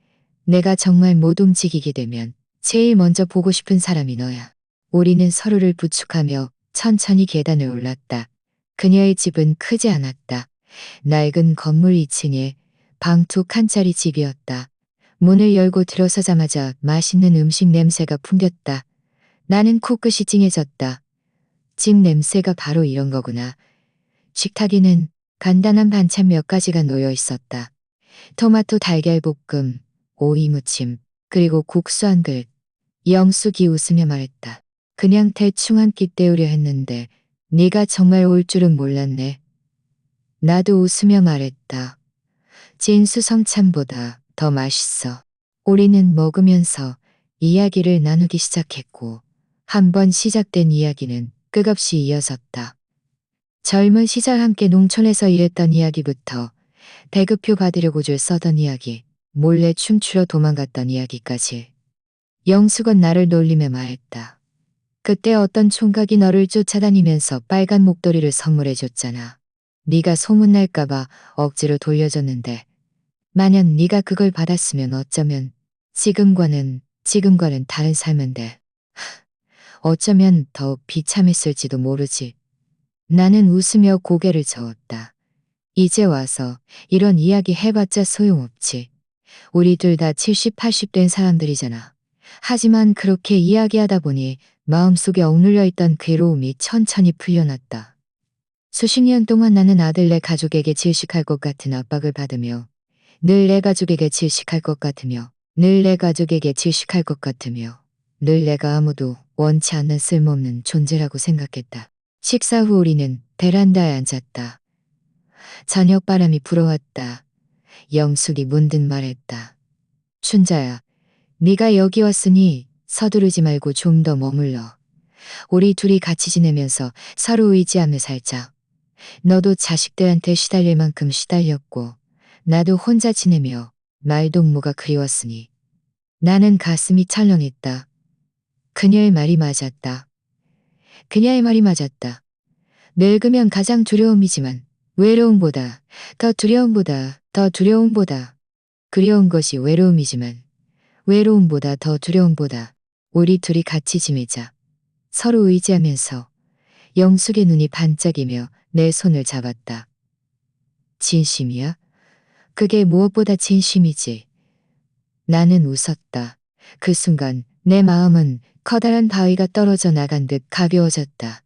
내가 정말 못 움직이게 되면 제일 먼저 보고 싶은 사람이 너야. 우리는 서로를 부축하며 천천히 계단을 올랐다. 그녀의 집은 크지 않았다. 낡은 건물 2층에 방 2칸짜리 집이었다. 문을 열고 들어서자마자 맛있는 음식 냄새가 풍겼다. 나는 코끝이 찡해졌다. 집 냄새가 바로 이런 거구나. 식탁에는 간단한 반찬 몇 가지가 놓여 있었다. 토마토 달걀볶음, 오이 무침, 그리고 국수 한 그릇. 영숙이 웃으며 말했다. 그냥 대충 한 끼 때우려 했는데 네가 정말 올 줄은 몰랐네. 나도 웃으며 말했다. 진수성찬보다 더 맛있어. 우리는 먹으면서 이야기를 나누기 시작했고 한 번 시작된 이야기는 끝없이 이어졌다. 젊은 시절 함께 농촌에서 일했던 이야기부터 배급표 받으려고 줄 서던 이야기, 몰래 춤추러 도망갔던 이야기까지. 영숙은 나를 놀리며 말했다. 그때 어떤 총각이 너를 쫓아다니면서 빨간 목도리를 선물해줬잖아. 네가 소문날까봐 억지로 돌려줬는데 만약 네가 그걸 받았으면 어쩌면 지금과는 다른 삶은 돼. 어쩌면 더 비참했을지도 모르지. 나는 웃으며 고개를 저었다. 이제 와서 이런 이야기 해봤자 소용없지. 우리 둘 다 70, 80 된 사람들이잖아. 하지만 그렇게 이야기하다 보니 마음속에 억눌려 있던 괴로움이 천천히 풀려났다. 수십 년 동안 나는 아들 내 가족에게 질식할 것 같은 압박을 받으며 늘 내 가족에게 질식할 것 같으며 늘 내 가족에게 질식할 것 같으며 늘 내가 아무도 원치 않는 쓸모없는 존재라고 생각했다. 식사 후 우리는 베란다에 앉았다. 저녁 바람이 불어왔다. 영숙이 문득 말했다. 춘자야, 네가 여기 왔으니 서두르지 말고 좀 더 머물러. 우리 둘이 같이 지내면서 서로 의지하며 살자. 너도 자식들한테 시달릴 만큼 시달렸고 나도 혼자 지내며 말동무가 그리웠으니. 나는 가슴이 철렁했다. 그녀의 말이 맞았다. 그녀의 말이 맞았다. 늙으면 가장 두려움이지만 외로움보다 더 두려움보다 그리운 것이 외로움이지만 외로움보다 더 두려움보다 우리 둘이 같이 지내자. 서로 의지하면서. 영숙의 눈이 반짝이며 내 손을 잡았다. 진심이야? 그게 무엇보다 진심이지. 나는 웃었다. 그 순간 내 마음은 커다란 바위가 떨어져 나간 듯 가벼워졌다.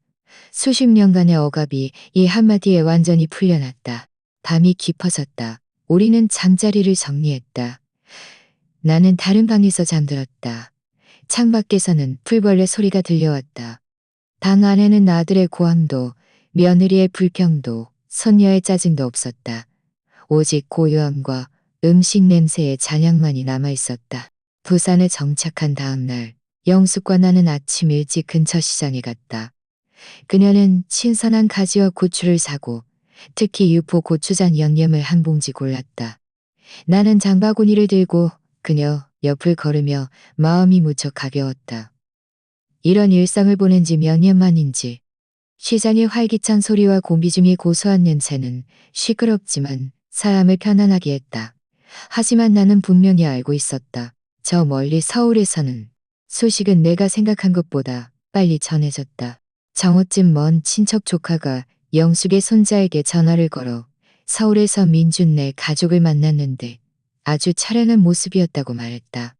수십 년간의 억압이 이 한마디에 완전히 풀려났다. 밤이 깊어졌다. 우리는 잠자리를 정리했다. 나는 다른 방에서 잠들었다. 창밖에서는 풀벌레 소리가 들려왔다. 방 안에는 아들의 고함도 며느리의 불평도 손녀의 짜증도 없었다. 오직 고요함과 음식 냄새의 잔향만이 남아있었다. 부산에 정착한 다음 날 영숙과 나는 아침 일찍 근처 시장에 갔다. 그녀는 신선한 가지와 고추를 사고 특히 유포 고추장 양념을 한 봉지 골랐다. 나는 장바구니를 들고 그녀 옆을 걸으며 마음이 무척 가벼웠다. 이런 일상을 보낸 지 몇 년 만인지 시장의 활기찬 소리와 공기 중의 고소한 냄새는 시끄럽지만 사람을 편안하게 했다. 하지만 나는 분명히 알고 있었다. 저 멀리 서울에서는 소식은 내가 생각한 것보다 빨리 전해졌다. 정오쯤 먼 친척 조카가 영숙의 손자에게 전화를 걸어 서울에서 민준네 가족을 만났는데 아주 차련한 모습이었다고 말했다.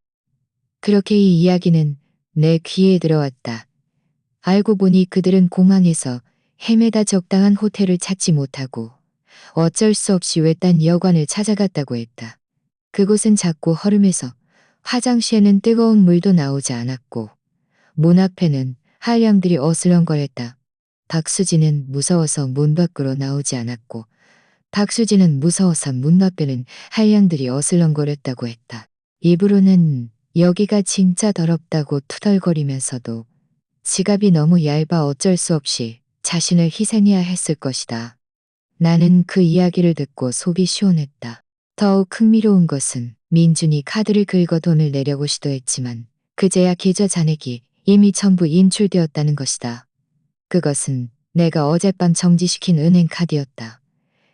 그렇게 이 이야기는 내 귀에 들어왔다. 알고 보니 그들은 공항에서 헤매다 적당한 호텔을 찾지 못하고 어쩔 수 없이 외딴 여관을 찾아갔다고 했다. 그곳은 작고 허름해서 화장실에는 뜨거운 물도 나오지 않았고 문 앞에는 한량들이 어슬렁거렸다. 박수진은 무서워서 문 밖으로 나오지 않았고 박수진은 무서워서 문 앞에는 한량들이 어슬렁거렸다고 했다. 입으로는 여기가 진짜 더럽다고 투덜거리면서도 지갑이 너무 얇아 어쩔 수 없이 자신을 희생해야 했을 것이다. 나는 그 이야기를 듣고 속이 시원했다. 더욱 흥미로운 것은 민준이 카드를 긁어 돈을 내려고 시도했지만 그제야 계좌 잔액이 이미 전부 인출되었다는 것이다. 그것은 내가 어젯밤 정지시킨 은행 카드였다.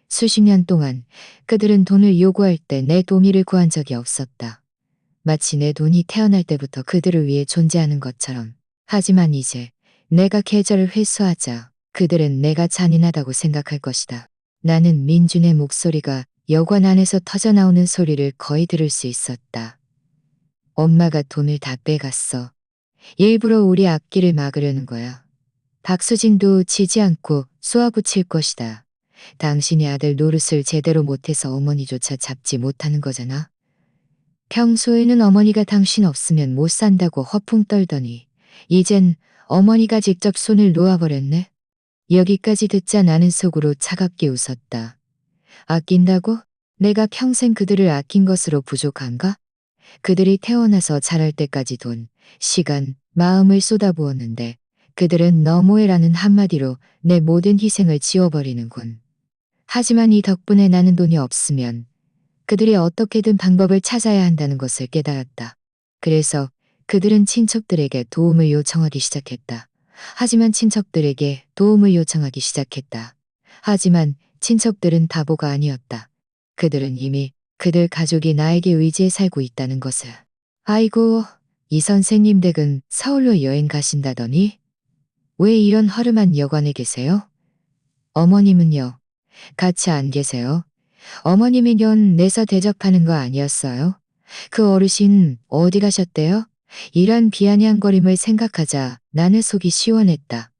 수십 년 동안 그들은 돈을 요구할 때 내 동의를 구한 적이 없었다. 마치 내 돈이 태어날 때부터 그들을 위해 존재하는 것처럼. 하지만 이제 내가 계좌를 회수하자 그들은 내가 잔인하다고 생각할 것이다. 나는 민준의 목소리가 여관 안에서 터져나오는 소리를 거의 들을 수 있었다. 엄마가 돈을 다 빼갔어. 일부러 우리 앞길을 막으려는 거야. 박수진도 지지 않고 쏘아붙일 것이다. 당신이 아들 노릇을 제대로 못해서 어머니조차 잡지 못하는 거잖아. 평소에는 어머니가 당신 없으면 못 산다고 허풍 떨더니 이젠 어머니가 직접 손을 놓아버렸네. 여기까지 듣자 나는 속으로 차갑게 웃었다. 아낀다고? 내가 평생 그들을 아낀 것으로 부족한가? 그들이 태어나서 자랄 때까지 돈, 시간, 마음을 쏟아부었는데 그들은 너무해라는 한마디로 내 모든 희생을 지워버리는군. 하지만 이 덕분에 나는 돈이 없으면 그들이 어떻게든 방법을 찾아야 한다는 것을 깨달았다. 그래서 그들은 친척들에게 도움을 요청하기 시작했다. 하지만 친척들에게 도움을 요청하기 시작했다. 하지만 친척들은 바보가 아니었다. 그들은 이미 그들 가족이 나에게 의지해 살고 있다는 것을. 아이고, 이 선생님 댁은 서울로 여행 가신다더니 왜 이런 허름한 여관에 계세요? 어머님은요? 같이 안 계세요? 어머님이 년 내서 대접하는 거 아니었어요? 그 어르신 어디 가셨대요? 이런 비아냥거림을 생각하자 나는 속이 시원했다.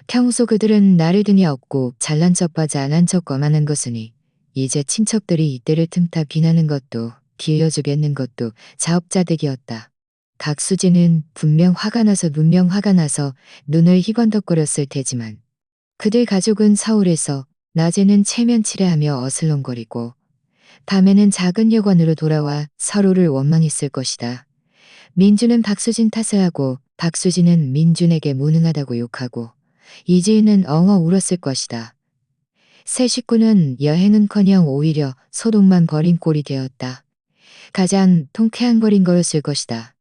평소 그들은 나를 등에 업고 잘난 척과 잘난 척 거만한 것이니 이제 친척들이 이때를 틈타 비나는 것도 빌려주겠는 것도 자업자득이었다. 박수진은 분명 화가 나서 눈을 희번덕거렸을 테지만 그들 가족은 서울에서 낮에는 체면치레하며 어슬렁거리고 밤에는 작은 여관으로 돌아와 서로를 원망했을 것이다. 민주는 박수진 탓을 하고 박수진은 민준에게 무능하다고 욕하고 이지은은 엉어 울었을 것이다. 세 식구는 여행은커녕 오히려 소동만 벌인 꼴이 되었다. 가장 통쾌한 거린 거였을 것이다.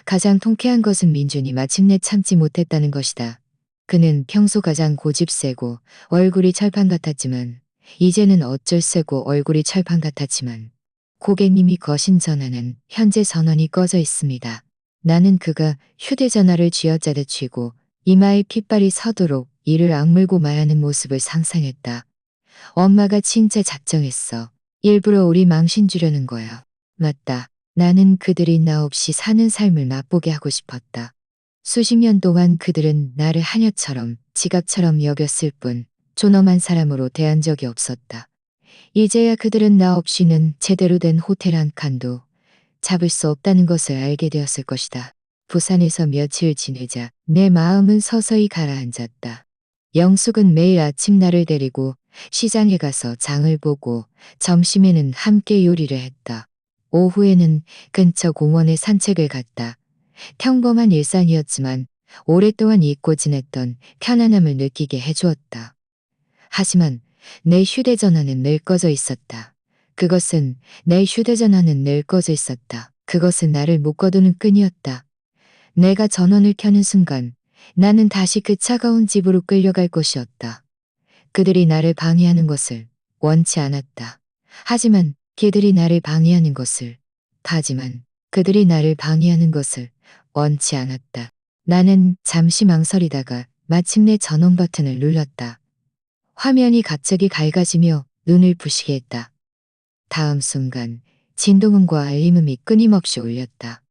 가장 통쾌한 것은 민준이 마침내 참지 못했다는 것이다. 그는 평소 가장 고집세고 얼굴이 철판 같았지만 이제는 어쩔 세고 얼굴이 철판 같았지만 고객님이 거신 전화는 현재 전원이 꺼져 있습니다. 나는 그가 휴대전화를 쥐어짜듯 쥐고 이마에 핏발이 서도록 이를 악물고 말하는 모습을 상상했다. 엄마가 진짜 작정했어. 일부러 우리 망신 주려는 거야. 맞다. 나는 그들이 나 없이 사는 삶을 맛보게 하고 싶었다. 수십 년 동안 그들은 나를 하녀처럼 지갑처럼 여겼을 뿐 존엄한 사람으로 대한 적이 없었다. 이제야 그들은 나 없이는 제대로 된 호텔 한 칸도 잡을 수 없다는 것을 알게 되었을 것이다. 부산에서 며칠 지내자 내 마음은 서서히 가라앉았다. 영숙은 매일 아침 나를 데리고 시장에 가서 장을 보고 점심에는 함께 요리를 했다. 오후에는 근처 공원에 산책을 갔다. 평범한 일상이었지만 오랫동안 잊고 지냈던 편안함을 느끼게 해주었다. 하지만 내 휴대전화는 늘 꺼져 있었다. 그것은 나를 묶어두는 끈이었다. 내가 전원을 켜는 순간 나는 다시 그 차가운 집으로 끌려갈 것이었다. 그들이 나를 방해하는 것을 원치 않았다. 그들이 나를 방해하는 것을 원치 않았다. 나는 잠시 망설이다가 마침내 전원 버튼을 눌렀다. 화면이 갑자기 밝아지며 눈을 부시게 했다. 다음 순간 진동음과 알림음이 끊임없이 울렸다.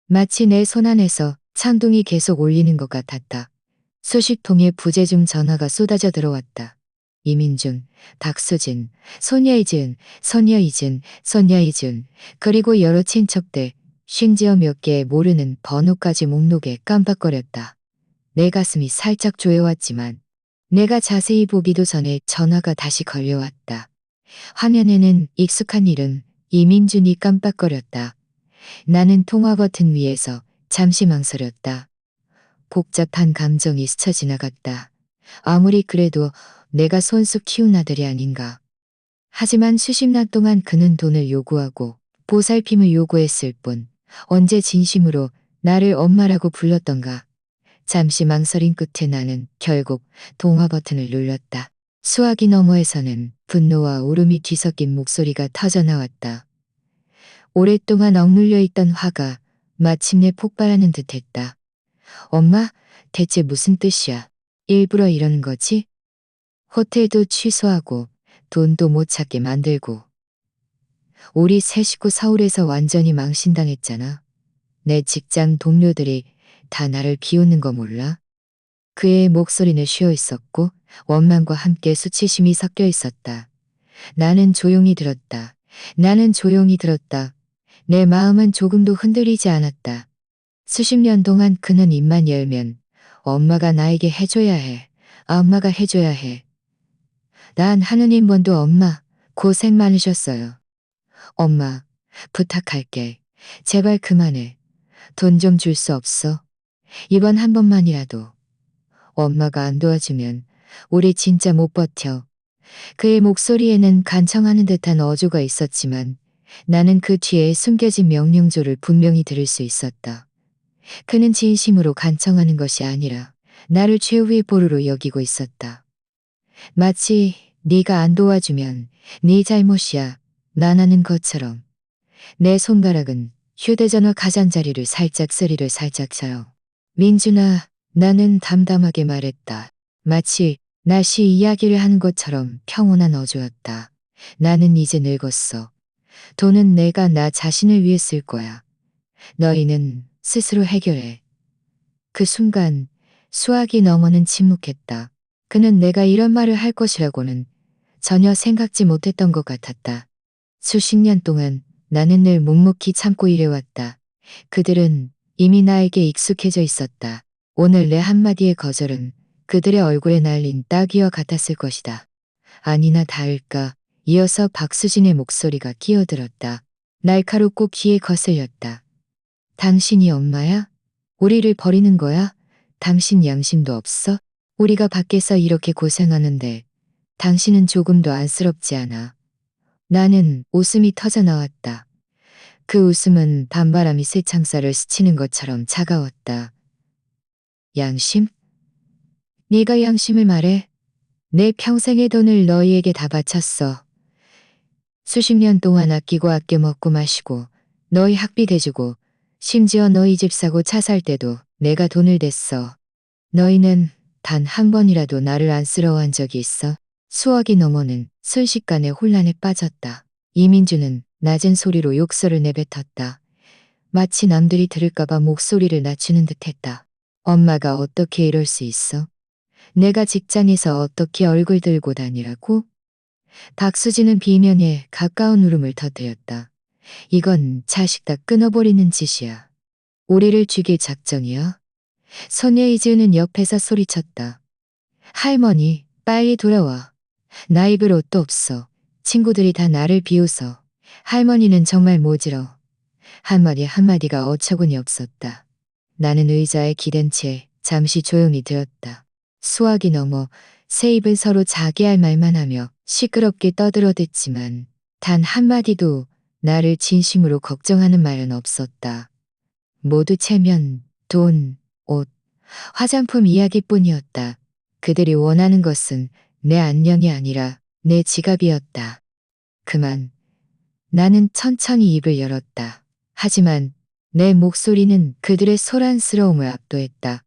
마치 내 손 안에서 창동이 계속 울리는 것 같았다. 수십 통의 부재중 전화가 쏟아져 들어왔다. 이민준, 박수진, 손녀이준, 그리고 여러 친척들, 심지어 몇 개의 모르는 번호까지 목록에 깜빡거렸다. 내 가슴이 살짝 조여왔지만 내가 자세히 보기도 전에 전화가 다시 걸려왔다. 화면에는 익숙한 이름 이민준이 깜빡거렸다. 나는 통화 버튼 위에서 잠시 망설였다. 복잡한 감정이 스쳐 지나갔다. 아무리 그래도 내가 손수 키운 아들이 아닌가. 하지만 수십 년 동안 그는 돈을 요구하고 보살핌을 요구했을 뿐 언제 진심으로 나를 엄마라고 불렀던가. 잠시 망설인 끝에 나는 결국 통화 버튼을 눌렀다. 수화기 너머에서는 분노와 울음이 뒤섞인 목소리가 터져나왔다. 오랫동안 억눌려 있던 화가 마침내 폭발하는 듯했다. 엄마, 대체 무슨 뜻이야? 일부러 이러는 거지? 호텔도 취소하고 돈도 못 찾게 만들고 우리 세 식구 서울에서 완전히 망신당했잖아. 내 직장 동료들이 다 나를 비웃는 거 몰라? 그의 목소리는 쉬어 있었고 원망과 함께 수치심이 섞여 있었다. 나는 조용히 들었다. 나는 조용히 들었다. 내 마음은 조금도 흔들리지 않았다. 수십 년 동안 그는 입만 열면 엄마가 나에게 해줘야 해. 엄마가 해줘야 해. 난 하는 임원도 엄마 고생 많으셨어요. 엄마 부탁할게. 제발 그만해. 돈 좀 줄 수 없어? 이번 한 번만이라도. 엄마가 안 도와주면 우리 진짜 못 버텨. 그의 목소리에는 간청하는 듯한 어조가 있었지만 나는 그 뒤에 숨겨진 명령조를 분명히 들을 수 있었다. 그는 진심으로 간청하는 것이 아니라 나를 최후의 보루로 여기고 있었다. 마치 네가 안 도와주면 네 잘못이야. 난 하는 것처럼. 내 손가락은 휴대전화 가장자리를 살짝 스리를 살짝 쳐요. 민준아, 나는 담담하게 말했다. 마치 날씨 이야기를 하는 것처럼 평온한 어조였다. 나는 이제 늙었어. 돈은 내가 나 자신을 위해 쓸 거야. 너희는 스스로 해결해. 그 순간 수학이 너머는 침묵했다. 그는 내가 이런 말을 할 것이라고는 전혀 생각지 못했던 것 같았다. 수십 년 동안 나는 늘 묵묵히 참고 일해왔다. 그들은 이미 나에게 익숙해져 있었다. 오늘 내 한마디의 거절은 그들의 얼굴에 날린 따귀와 같았을 것이다. 아니나 다를까 이어서 박수진의 목소리가 끼어들었다. 날카롭고 귀에 거슬렸다. 당신이 엄마야? 우리를 버리는 거야? 당신 양심도 없어? 우리가 밖에서 이렇게 고생하는데 당신은 조금도 안쓰럽지 않아. 나는 웃음이 터져 나왔다. 그 웃음은 밤바람이 쇠창살을 스치는 것처럼 차가웠다. 양심? 네가 양심을 말해. 내 평생의 돈을 너희에게 다 바쳤어. 수십 년 동안 아끼고 아껴 먹고 마시고 너희 학비 대주고 심지어 너희 집 사고 차 살 때도 내가 돈을 댔어. 너희는 단 한 번이라도 나를 안쓰러워한 적이 있어? 수억이 넘어는 순식간에 혼란에 빠졌다. 이민주는 낮은 소리로 욕설을 내뱉었다. 마치 남들이 들을까봐 목소리를 낮추는 듯했다. 엄마가 어떻게 이럴 수 있어? 내가 직장에서 어떻게 얼굴 들고 다니라고? 박수진은 비면에 가까운 울음을 터뜨렸다. 이건 자식 다 끊어버리는 짓이야. 우리를 죽일 작정이야? 소녀 이지은은 옆에서 소리쳤다. 할머니, 빨리 돌아와. 나 입을 옷도 없어. 친구들이 다 나를 비웃어. 할머니는 정말 모질어. 한마디 한마디가 어처구니 없었다. 나는 의자에 기댄 채 잠시 조용히 들었다. 수학이 넘어 새 입은 서로 자기 할 말만 하며 시끄럽게 떠들어댔지만 단 한마디도 나를 진심으로 걱정하는 말은 없었다. 모두 체면, 돈, 옷, 화장품 이야기뿐이었다. 그들이 원하는 것은 내 안녕이 아니라 내 지갑이었다. 그만. 나는 천천히 입을 열었다. 하지만 내 목소리는 그들의 소란스러움을 압도했다.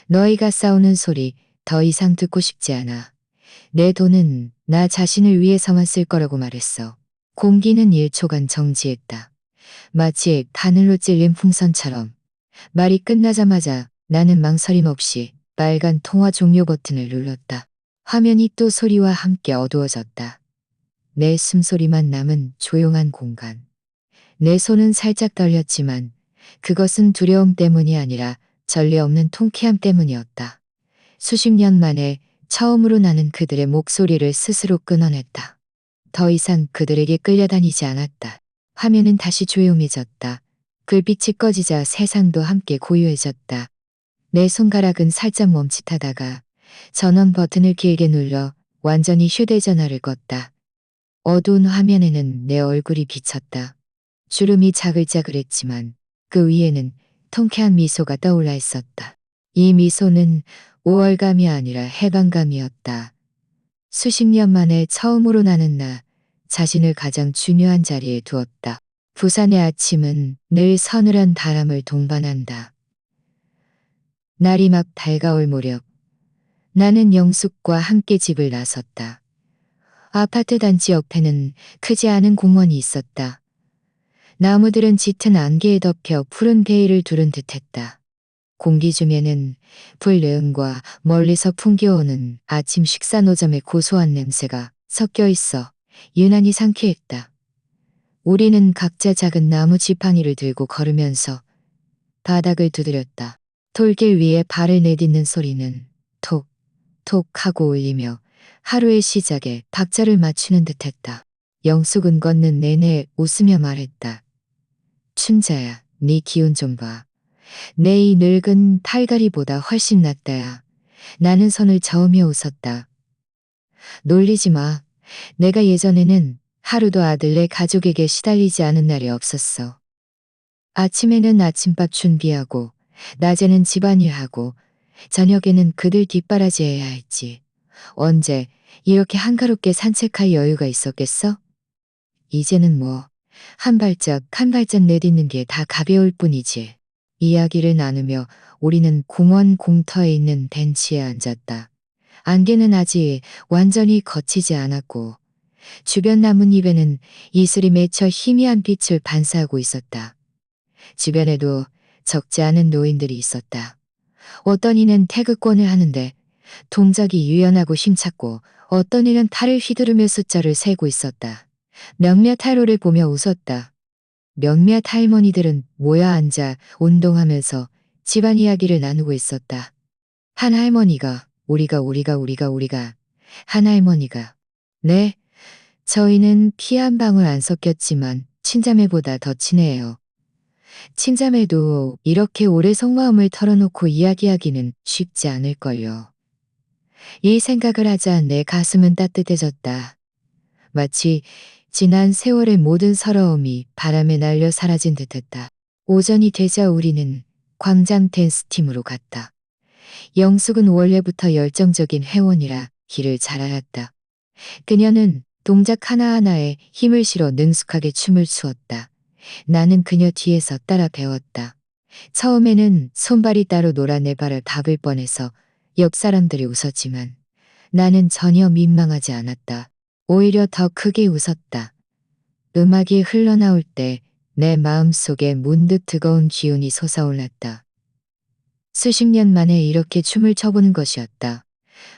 너희가 싸우는 소리 더 이상 듣고 싶지 않아. 내 돈은 나 자신을 위해서만 쓸 거라고 말했어. 공기는 1초간 정지했다. 마치 바늘로 찔린 풍선처럼. 말이 끝나자마자 나는 망설임 없이 빨간 통화 종료 버튼을 눌렀다. 화면이 또 소리와 함께 어두워졌다. 내 숨소리만 남은 조용한 공간. 내 손은 살짝 떨렸지만 그것은 두려움 때문이 아니라 전례 없는 통쾌함 때문이었다. 수십 년 만에 처음으로 나는 그들의 목소리를 스스로 끊어냈다. 더 이상 그들에게 끌려다니지 않았다. 화면은 다시 조용해졌다. 불빛이 꺼지자 세상도 함께 고요해졌다. 내 손가락은 살짝 멈칫하다가 전원 버튼을 길게 눌러 완전히 휴대전화를 껐다. 어두운 화면에는 내 얼굴이 비쳤다. 주름이 자글자글했지만 그 위에는 통쾌한 미소가 떠올라 있었다. 이 미소는 우월감이 아니라 해방감이었다. 수십 년 만에 처음으로 나는 나 자신을 가장 중요한 자리에 두었다. 부산의 아침은 늘 서늘한 바람을 동반한다. 날이 막 밝아올 무렵 나는 영숙과 함께 집을 나섰다. 아파트 단지 옆에는 크지 않은 공원이 있었다. 나무들은 짙은 안개에 덮여 푸른 베일을 두른 듯했다. 공기 중에는 불내음과 멀리서 풍겨오는 아침 식사 노점의 고소한 냄새가 섞여 있어 유난히 상쾌했다. 우리는 각자 작은 나무 지팡이를 들고 걸으면서 바닥을 두드렸다. 돌길 위에 발을 내딛는 소리는 톡, 톡 하고 울리며 하루의 시작에 박자를 맞추는 듯했다. 영숙은 걷는 내내 웃으며 말했다. 춘자야, 네 기운 좀 봐. 내 이 늙은 탈가리보다 훨씬 낫다야. 나는 손을 저으며 웃었다. 놀리지 마. 내가 예전에는 하루도 아들네 가족에게 시달리지 않은 날이 없었어. 아침에는 아침밥 준비하고, 낮에는 집안일하고, 저녁에는 그들 뒷바라지해야 했지. 언제 이렇게 한가롭게 산책할 여유가 있었겠어? 이제는 뭐, 한 발짝 한 발짝 내딛는 게 다 가벼울 뿐이지. 이야기를 나누며 우리는 공원 공터에 있는 벤치에 앉았다. 안개는 아직 완전히 걷히지 않았고 주변 나뭇잎에는 이슬이 맺혀 희미한 빛을 반사하고 있었다. 주변에도 적지 않은 노인들이 있었다. 어떤 이는 태극권을 하는데 동작이 유연하고 힘찼고 어떤 이는 팔을 휘두르며 숫자를 세고 있었다. 몇몇 할로를 보며 웃었다. 몇몇 할머니들은 모여 앉아 운동하면서 집안 이야기를 나누고 있었다. 한 할머니가 우리가 한 할머니가 네, 저희는 피 한 방울 안 섞였지만 친자매보다 더 친해요. 친자매도 이렇게 오래 속마음을 털어놓고 이야기하기는 쉽지 않을걸요. 이 생각을 하자 내 가슴은 따뜻해졌다. 마치 지난 세월의 모든 서러움이 바람에 날려 사라진 듯했다. 오전이 되자 우리는 광장 댄스팀으로 갔다. 영숙은 원래부터 열정적인 회원이라 길을 잘 알았다. 그녀는 동작 하나하나에 힘을 실어 능숙하게 춤을 추었다. 나는 그녀 뒤에서 따라 배웠다. 처음에는 손발이 따로 놀아 내 발을 밟을 뻔해서 옆 사람들이 웃었지만 나는 전혀 민망하지 않았다. 오히려 더 크게 웃었다. 음악이 흘러나올 때 내 마음속에 문득 뜨거운 기운이 솟아올랐다. 수십 년 만에 이렇게 춤을 춰보는 것이었다.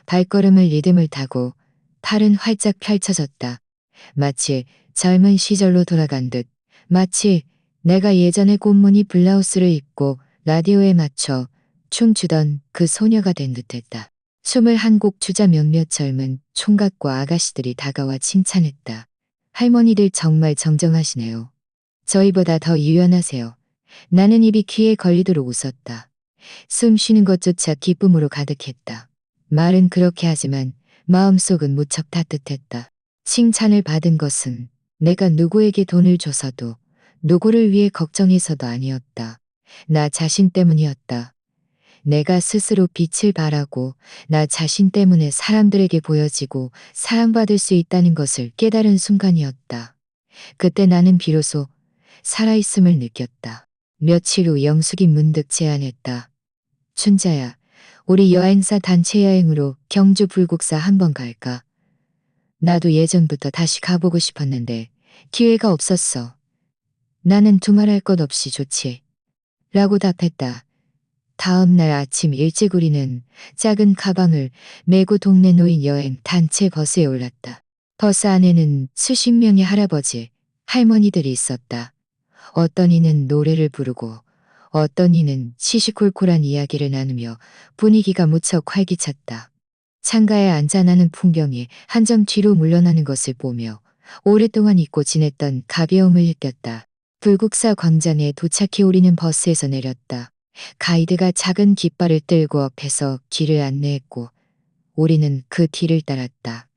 발걸음을 리듬을 타고 팔은 활짝 펼쳐졌다. 마치 젊은 시절로 돌아간 듯, 마치 내가 예전에 꽃무늬 블라우스를 입고 라디오에 맞춰 춤추던 그 소녀가 된 듯했다. 춤을 한 곡 추자 몇몇 젊은 총각과 아가씨들이 다가와 칭찬했다. 할머니들 정말 정정하시네요. 저희보다 더 유연하세요. 나는 입이 귀에 걸리도록 웃었다. 숨 쉬는 것조차 기쁨으로 가득했다. 말은 그렇게 하지만 마음속은 무척 따뜻했다. 칭찬을 받은 것은 내가 누구에게 돈을 줘서도 누구를 위해 걱정해서도 아니었다. 나 자신 때문이었다. 내가 스스로 빛을 발하고 나 자신 때문에 사람들에게 보여지고 사랑받을 수 있다는 것을 깨달은 순간이었다. 그때 나는 비로소 살아있음을 느꼈다. 며칠 후 영숙이 문득 제안했다. 춘자야, 우리 여행사 단체 여행으로 경주 불국사 한번 갈까? 나도 예전부터 다시 가보고 싶었는데 기회가 없었어. 나는 두말할 것 없이 좋지. 라고 답했다. 다음 날 아침 일찍 우리는 작은 가방을 메고 동네 노인 여행 단체 버스에 올랐다. 버스 안에는 수십 명의 할아버지, 할머니들이 있었다. 어떤 이는 노래를 부르고 어떤 이는 시시콜콜한 이야기를 나누며 분위기가 무척 활기찼다. 창가에 앉아 나는 풍경이 한 점 뒤로 물러나는 것을 보며 오랫동안 잊고 지냈던 가벼움을 느꼈다. 불국사 광장에 도착해 우리는 버스에서 내렸다. 가이드가 작은 깃발을 들고 앞에서 길을 안내했고 우리는 그 뒤를 따랐다.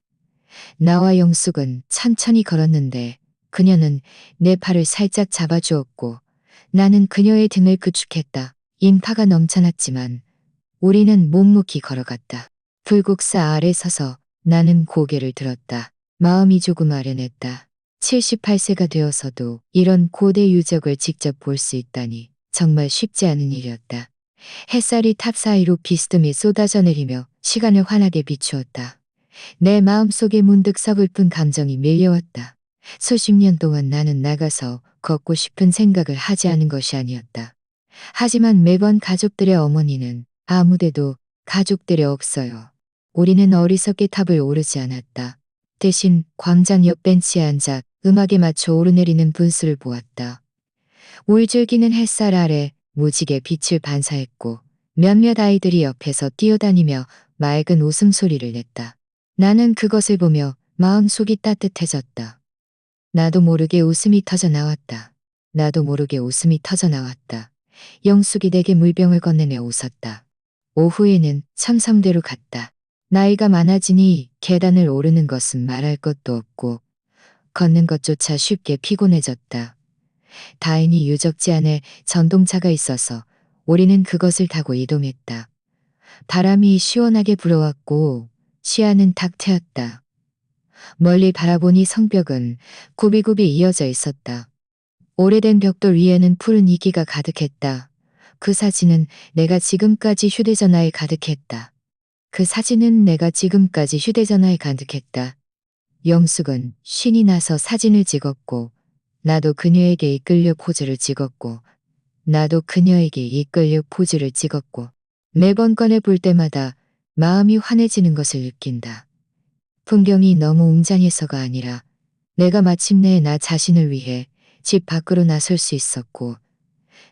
나와 영숙은 천천히 걸었는데 그녀는 내 팔을 살짝 잡아주었고 나는 그녀의 등을 구축했다. 인파가 넘쳐났지만 우리는 묵묵히 걸어갔다. 불국사 아래 서서 나는 고개를 들었다. 마음이 조금 아련했다. 78세가 되어서도 이런 고대 유적을 직접 볼 수 있다니 정말 쉽지 않은 일이었다. 햇살이 탑 사이로 비스듬히 쏟아져 내리며 시간을 환하게 비추었다. 내 마음속에 문득 서글픈 감정이 밀려왔다. 수십 년 동안 나는 나가서 걷고 싶은 생각을 하지 않은 것이 아니었다. 하지만 매번 가족들의 어머니는 아무데도 가족들이 없어요. 우리는 어리석게 탑을 오르지 않았다. 대신 광장 옆 벤치에 앉아 음악에 맞춰 오르내리는 분수를 보았다. 울줄기는 햇살 아래 무지개 빛을 반사했고 몇몇 아이들이 옆에서 뛰어다니며 맑은 웃음소리를 냈다. 나는 그것을 보며 마음속이 따뜻해졌다. 나도 모르게 웃음이 터져 나왔다. 나도 모르게 웃음이 터져 나왔다. 영숙이 내게 물병을 건네며 웃었다. 오후에는 첨성대로 갔다. 나이가 많아지니 계단을 오르는 것은 말할 것도 없고 걷는 것조차 쉽게 피곤해졌다. 다행히 유적지 안에 전동차가 있어서 우리는 그것을 타고 이동했다. 바람이 시원하게 불어왔고 시야는 탁 트였다. 멀리 바라보니 성벽은 굽이굽이 이어져 있었다. 오래된 벽돌 위에는 푸른 이기가 가득했다. 그 사진은 내가 지금까지 휴대전화에 가득했다. 그 사진은 내가 지금까지 휴대전화에 가득했다. 영숙은 신이 나서 사진을 찍었고 나도 그녀에게 이끌려 포즈를 찍었고 나도 그녀에게 이끌려 포즈를 찍었고 매번 꺼내 볼 때마다 마음이 환해지는 것을 느낀다. 풍경이 너무 웅장해서가 아니라 내가 마침내 나 자신을 위해 집 밖으로 나설 수 있었고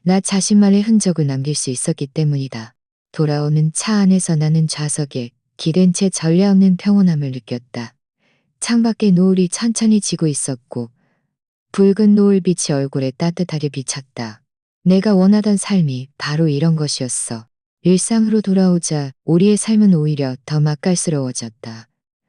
나 자신만의 흔적을 남길 수 있었기 때문이다. 돌아오는 차 안에서 나는 좌석에 기댄 채 전례 없는 평온함을 느꼈다. 창밖에 노을이 천천히 지고 있었고 붉은 노을빛이 얼굴에 따뜻하게 비쳤다. 내가 원하던 삶이 바로 이런 것이었어. 일상으로 돌아오자 우리의 삶은 오히려 더 맛깔스러워졌다.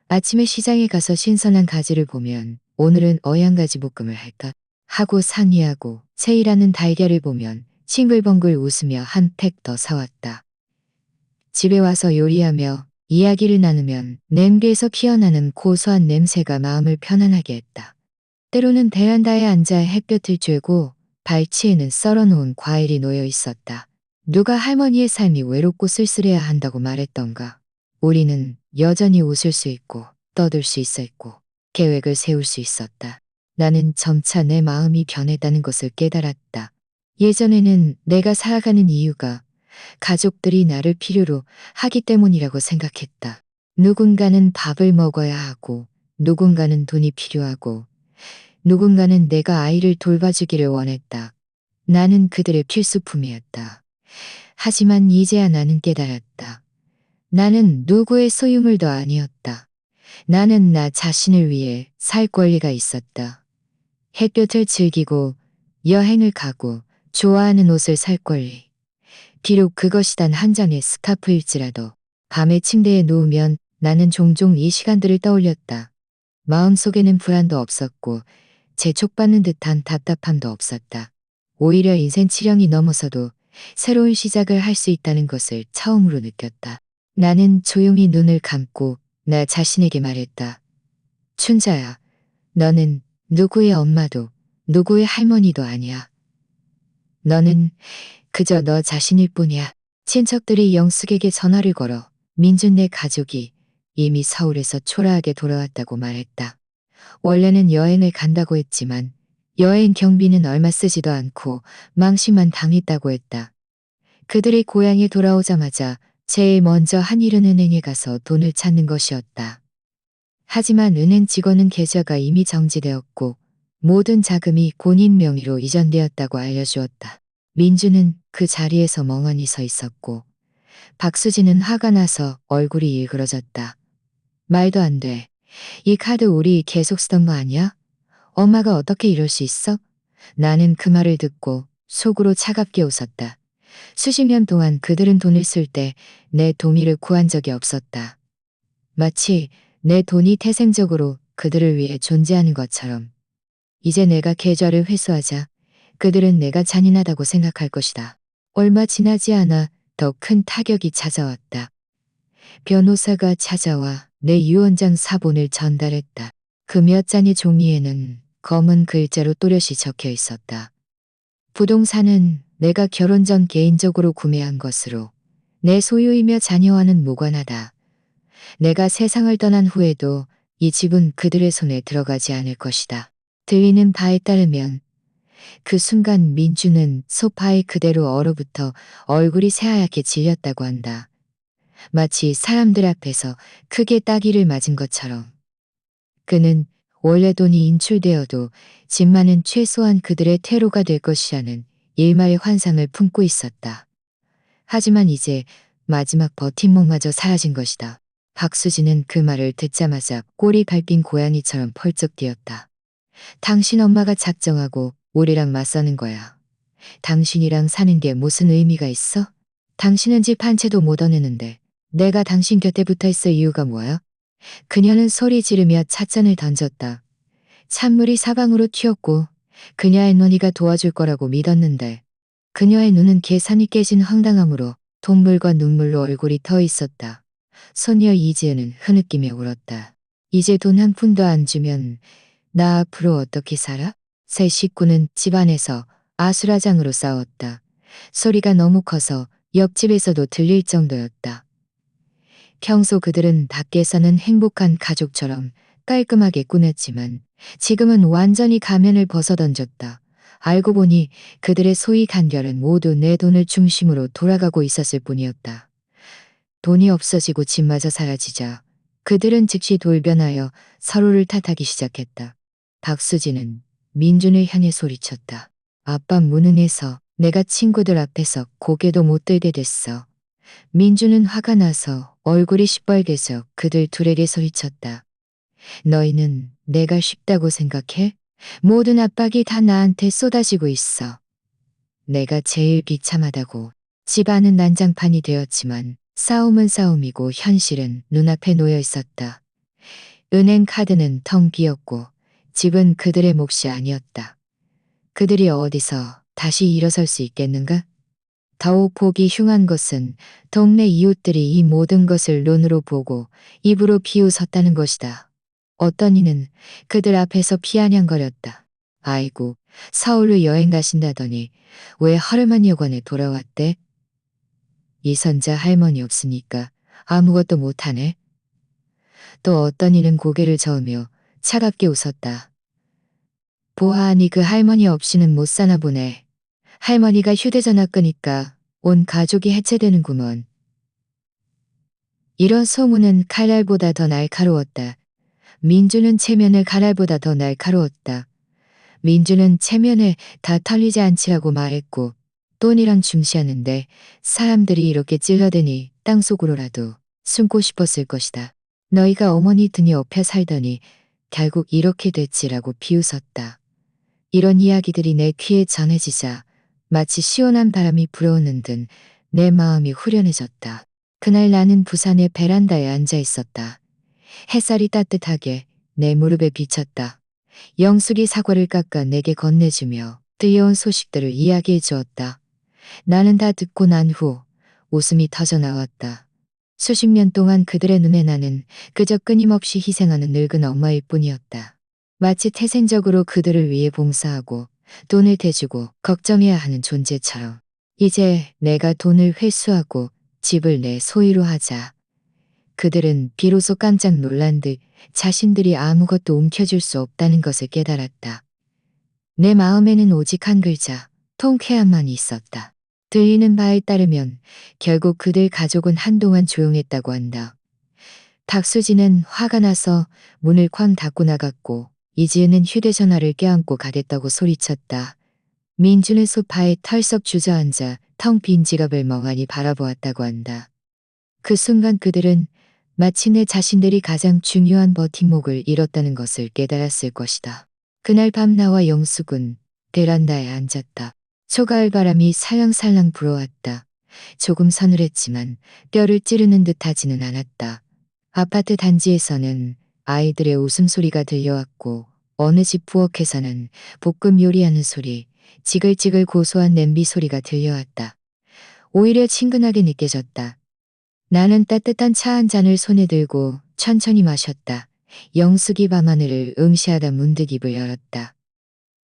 아침에 시장에 가서 신선한 가지를 보면 오늘은 어양가지 볶음을 할까 하고 상의하고 세일하는 달걀을 보면 싱글벙글 웃으며 한 팩 더 사왔다. 집에 와서 요리하며 이야기를 나누면 냄비에서 피어나는 고소한 냄새가 마음을 편안하게 했다. 때로는 베란다에 앉아 햇볕을 쬐고 발치에는 썰어놓은 과일이 놓여 있었다. 누가 할머니의 삶이 외롭고 쓸쓸해야 한다고 말했던가. 우리는 여전히 웃을 수 있고 떠들 수 있었고 계획을 세울 수 있었다. 나는 점차 내 마음이 변했다는 것을 깨달았다. 예전에는 내가 살아가는 이유가 가족들이 나를 필요로 하기 때문이라고 생각했다. 누군가는 밥을 먹어야 하고 누군가는 돈이 필요하고 누군가는 내가 아이를 돌봐주기를 원했다. 나는 그들의 필수품이었다. 하지만 이제야 나는 깨달았다. 나는 누구의 소유물도 아니었다. 나는 나 자신을 위해 살 권리가 있었다. 햇볕을 즐기고 여행을 가고 좋아하는 옷을 살 권리. 비록 그것이 단 한 장의 스카프일지라도 밤에 침대에 누우면 나는 종종 이 시간들을 떠올렸다. 마음속에는 불안도 없었고 재촉받는 듯한 답답함도 없었다. 오히려 인생 치령이 넘어서도 새로운 시작을 할 수 있다는 것을 처음으로 느꼈다. 나는 조용히 눈을 감고 나 자신에게 말했다. 춘자야, 너는 누구의 엄마도 누구의 할머니도 아니야. 너는 그저 너 자신일 뿐이야. 친척들이 영숙에게 전화를 걸어 민준네 가족이 이미 서울에서 초라하게 돌아왔다고 말했다. 원래는 여행을 간다고 했지만 여행 경비는 얼마 쓰지도 않고 망신만 당했다고 했다. 그들이 고향에 돌아오자마자 제일 먼저 한 일은 은행에 가서 돈을 찾는 것이었다. 하지만 은행 직원은 계좌가 이미 정지되었고 모든 자금이 본인 명의로 이전되었다고 알려주었다. 민주는 그 자리에서 멍하니 서 있었고 박수진은 화가 나서 얼굴이 일그러졌다. 말도 안 돼. 이 카드 우리 계속 쓰던 거 아니야? 엄마가 어떻게 이럴 수 있어? 나는 그 말을 듣고 속으로 차갑게 웃었다. 수십 년 동안 그들은 돈을 쓸 때 내 동의를 구한 적이 없었다. 마치 내 돈이 태생적으로 그들을 위해 존재하는 것처럼. 이제 내가 계좌를 회수하자 그들은 내가 잔인하다고 생각할 것이다. 얼마 지나지 않아 더 큰 타격이 찾아왔다. 변호사가 찾아와 내 유언장 사본을 전달했다. 그 몇 장의 종이에는 검은 글자로 또렷이 적혀 있었다. 부동산은 내가 결혼 전 개인적으로 구매한 것으로 내 소유이며 자녀와는 무관하다. 내가 세상을 떠난 후에도 이 집은 그들의 손에 들어가지 않을 것이다. 들리는 바에 따르면 그 순간 민주는 소파에 그대로 얼어붙어 얼굴이 새하얗게 질렸다고 한다. 마치 사람들 앞에서 크게 따기를 맞은 것처럼. 그는 원래 돈이 인출되어도 집만은 최소한 그들의 퇴로가 될 것이라는 일말의 환상을 품고 있었다. 하지만 이제 마지막 버팀목마저 사라진 것이다. 박수진은 그 말을 듣자마자 꼬리 밟힌 고양이처럼 펄쩍 뛰었다. 당신 엄마가 작정하고 우리랑 맞서는 거야. 당신이랑 사는 게 무슨 의미가 있어? 당신은 집 한 채도 못 얻는데 내가 당신 곁에 붙어 있을 이유가 뭐야? 그녀는 소리 지르며 찻잔을 던졌다. 찬물이 사방으로 튀었고 그녀의 논의가 도와줄 거라고 믿었는데 그녀의 눈은 계산이 깨진 황당함으로 동물과 눈물로 얼굴이 터 있었다. 소녀 이지은은 흐느끼며 울었다. 이제 돈 한 푼도 안 주면 나 앞으로 어떻게 살아? 세 식구는 집안에서 아수라장으로 싸웠다. 소리가 너무 커서 옆집에서도 들릴 정도였다. 평소 그들은 밖에서는 행복한 가족처럼 깔끔하게 꾸몄지만 지금은 완전히 가면을 벗어던졌다. 알고 보니 그들의 소위 간결은 모두 내 돈을 중심으로 돌아가고 있었을 뿐이었다. 돈이 없어지고 집마저 사라지자 그들은 즉시 돌변하여 서로를 탓하기 시작했다. 박수진은 민준을 향해 소리쳤다. 아빠 무능해서 내가 친구들 앞에서 고개도 못 들게 됐어. 민준은 화가 나서 얼굴이 시뻘개져 그들 둘에게 소리쳤다. 너희는 내가 쉽다고 생각해? 모든 압박이 다 나한테 쏟아지고 있어. 내가 제일 비참하다고. 집안은 난장판이 되었지만 싸움은 싸움이고 현실은 눈앞에 놓여 있었다. 은행 카드는 텅 비었고 집은 그들의 몫이 아니었다. 그들이 어디서 다시 일어설 수 있겠는가? 더욱 보기 흉한 것은 동네 이웃들이 이 모든 것을 눈으로 보고 입으로 비웃었다는 것이다. 어떤 이는 그들 앞에서 피아냥거렸다. 아이고, 서울로 여행 가신다더니 왜 하루만 여관에 돌아왔대? 이선자 할머니 없으니까 아무것도 못하네. 또 어떤 이는 고개를 저으며 차갑게 웃었다. 보아하니 그 할머니 없이는 못 사나 보네. 할머니가 휴대전화 끄니까 온 가족이 해체되는구먼. 이런 소문은 칼날보다 더 날카로웠다. 민주는 체면을 칼날보다 더 날카로웠다. 민주는 체면을 다 털리지 않지라고 말했고 돈이랑 중시하는데 사람들이 이렇게 찔러대니 땅속으로라도 숨고 싶었을 것이다. 너희가 어머니 등에 업혀 살더니 결국 이렇게 됐지라고 비웃었다. 이런 이야기들이 내 귀에 전해지자 마치 시원한 바람이 불어오는 듯 내 마음이 후련해졌다. 그날 나는 부산의 베란다에 앉아 있었다. 햇살이 따뜻하게 내 무릎에 비쳤다. 영숙이 사과를 깎아 내게 건네주며 들려온 소식들을 이야기해 주었다. 나는 다 듣고 난 후 웃음이 터져 나왔다. 수십 년 동안 그들의 눈에 나는 그저 끊임없이 희생하는 늙은 엄마일 뿐이었다. 마치 태생적으로 그들을 위해 봉사하고 돈을 대주고 걱정해야 하는 존재처럼. 이제 내가 돈을 회수하고 집을 내 소유로 하자. 그들은 비로소 깜짝 놀란 듯 자신들이 아무것도 움켜쥘 수 없다는 것을 깨달았다. 내 마음에는 오직 한 글자, 통쾌함만 있었다. 들리는 바에 따르면 결국 그들 가족은 한동안 조용했다고 한다. 박수진은 화가 나서 문을 쾅 닫고 나갔고 이지은은 휴대전화를 껴안고 가겠다고 소리쳤다. 민주는 소파에 털썩 주저앉아 텅 빈 지갑을 멍하니 바라보았다고 한다. 그 순간 그들은 마침내 자신들이 가장 중요한 버팀목을 잃었다는 것을 깨달았을 것이다. 그날 밤 나와 영숙은 베란다에 앉았다. 초가을 바람이 살랑살랑 불어왔다. 조금 서늘했지만 뼈를 찌르는 듯하지는 않았다. 아파트 단지에서는 아이들의 웃음소리가 들려왔고 어느 집 부엌에서는 볶음 요리하는 소리, 지글지글 고소한 냄비 소리가 들려왔다. 오히려 친근하게 느껴졌다. 나는 따뜻한 차 한 잔을 손에 들고 천천히 마셨다. 영숙이 밤하늘을 응시하다 문득 입을 열었다.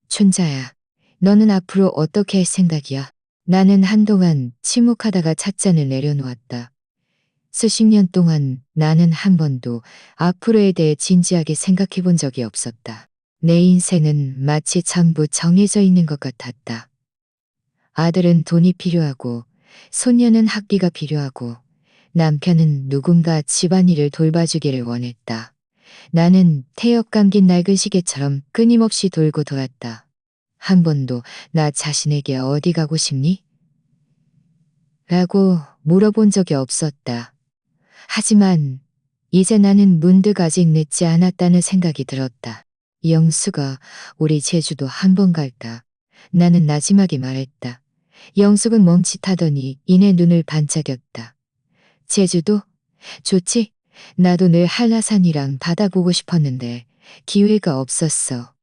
춘자야, 너는 앞으로 어떻게 할 생각이야? 나는 한동안 침묵하다가 찻잔을 내려놓았다. 수십 년 동안 나는 한 번도 앞으로에 대해 진지하게 생각해 본 적이 없었다. 내 인생은 마치 전부 정해져 있는 것 같았다. 아들은 돈이 필요하고, 손녀는 학비가 필요하고, 남편은 누군가 집안일을 돌봐주기를 원했다. 나는 태엽 감긴 낡은 시계처럼 끊임없이 돌고 돌았다. 한 번도 나 자신에게 어디 가고 싶니? 라고 물어본 적이 없었다. 하지만 이제 나는 문득 아직 늦지 않았다는 생각이 들었다. 영수가 우리 제주도 한 번 갈까? 나는 나지막이 말했다. 영숙은 멈칫하더니 이내 눈을 반짝였다. 제주도? 좋지? 나도 늘 한라산이랑 바다 보고 싶었는데 기회가 없었어.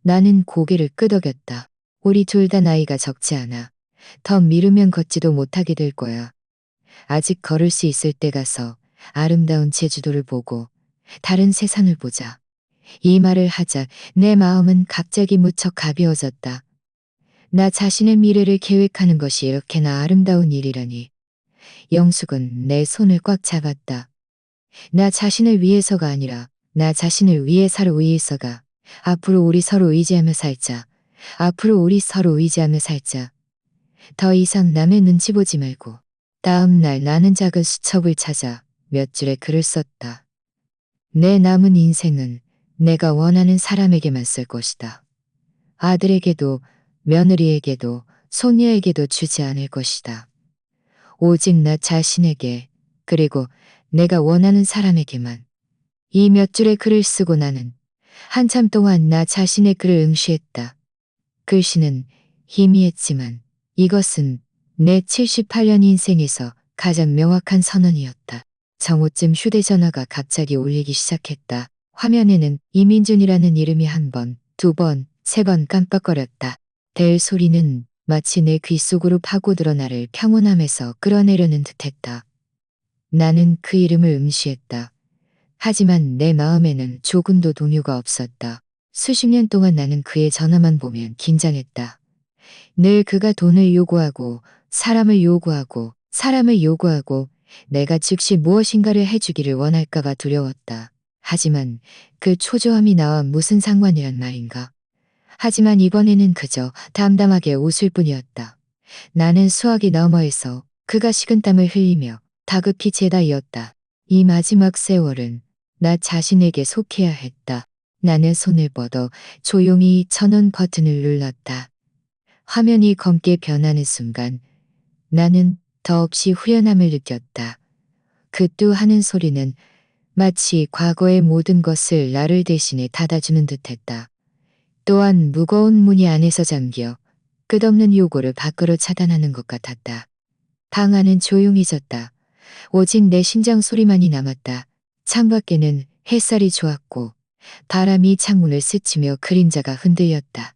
나는 고개를 끄덕였다. 우리 둘 다 나이가 적지 않아. 더 미루면 걷지도 못하게 될 거야. 아직 걸을 수 있을 때 가서 아름다운 제주도를 보고 다른 세상을 보자. 이 말을 하자 내 마음은 갑자기 무척 가벼워졌다. 나 자신의 미래를 계획하는 것이 이렇게나 아름다운 일이라니. 영숙은 내 손을 꽉 잡았다. 나 자신을 위해서가 아니라 나 자신을 위해서를 위해서가. 앞으로 우리 서로 의지하며 살자. 앞으로 우리 서로 의지하며 살자. 더 이상 남의 눈치 보지 말고. 다음 날 나는 작은 수첩을 찾아 몇 줄의 글을 썼다. 내 남은 인생은 내가 원하는 사람에게만 쓸 것이다. 아들에게도 며느리에게도 손녀에게도 주지 않을 것이다. 오직 나 자신에게 그리고 내가 원하는 사람에게만. 이 몇 줄의 글을 쓰고 나는 한참 동안 나 자신의 글을 응시했다. 글씨는 희미했지만 이것은 내 78년 인생에서 가장 명확한 선언이었다. 정오쯤 휴대전화가 갑자기 울리기 시작했다. 화면에는 이민준이라는 이름이 한 번, 두 번, 세 번 깜빡거렸다. 벨 소리는 마치 내 귓속으로 파고들어 나를 평온함에서 끌어내려는 듯했다. 나는 그 이름을 응시했다. 하지만 내 마음에는 조금도 동요가 없었다. 수십 년 동안 나는 그의 전화만 보면 긴장했다. 늘 그가 돈을 요구하고 사람을 요구하고 사람을 요구하고 내가 즉시 무엇인가를 해주기를 원할까봐 두려웠다. 하지만 그 초조함이 나와 무슨 상관이란 말인가. 하지만 이번에는 그저 담담하게 웃을 뿐이었다. 나는 수학이 너머에서 그가 식은땀을 흘리며 다급히 제다이었다. 이 마지막 세월은 나 자신에게 속해야 했다. 나는 손을 뻗어 조용히 전원 버튼을 눌렀다. 화면이 검게 변하는 순간 나는 더없이 후련함을 느꼈다. 그 뚜 하는 소리는 마치 과거의 모든 것을 나를 대신해 닫아주는 듯했다. 또한 무거운 문이 안에서 잠겨 끝없는 요구를 밖으로 차단하는 것 같았다. 방 안은 조용해졌다. 오직 내 심장 소리만이 남았다. 창밖에는 햇살이 좋았고 바람이 창문을 스치며 그림자가 흔들렸다.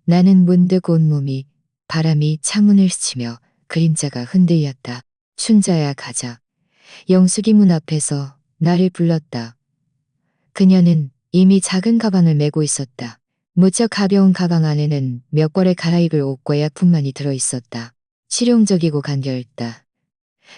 나는 문득 온몸이 바람이 창문을 스치며 그림자가 흔들렸다. 춘자야 가자. 영숙이 문 앞에서 나를 불렀다. 그녀는 이미 작은 가방을 메고 있었다. 무척 가벼운 가방 안에는 몇 벌에 갈아입을 옷과 약품만이 들어있었다. 실용적이고 간결했다.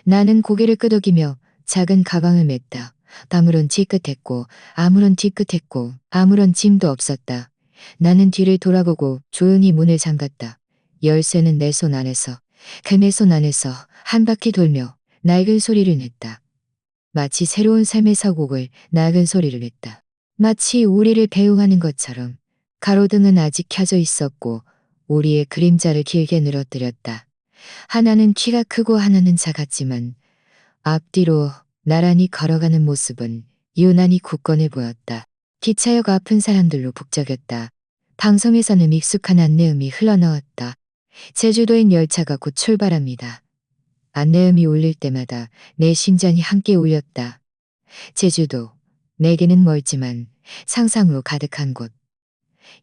나는 고개를 끄덕이며 작은 가방을 맸다. 아무런 뒤끝했고 아무런 뒤끝했고 아무런 짐도 없었다. 나는 뒤를 돌아보고 조용히 문을 잠갔다. 열쇠는 내 손 안에서 그 내 손 안에서 한 바퀴 돌며 낡은 소리를 냈다. 마치 새로운 삶의 서곡을 낡은 소리를 냈다. 마치 우리를 배웅하는 것처럼 가로등은 아직 켜져 있었고 우리의 그림자를 길게 늘어뜨렸다. 하나는 키가 크고 하나는 작았지만 앞뒤로 나란히 걸어가는 모습은 유난히 굳건해 보였다. 기차역 앞은 사람들로 북적였다. 방송에서는 익숙한 안내음이 흘러나왔다. 제주도행 열차가 곧 출발합니다. 안내음이 울릴 때마다 내 심장이 함께 울렸다. 제주도, 내게는 멀지만 상상으로 가득한 곳.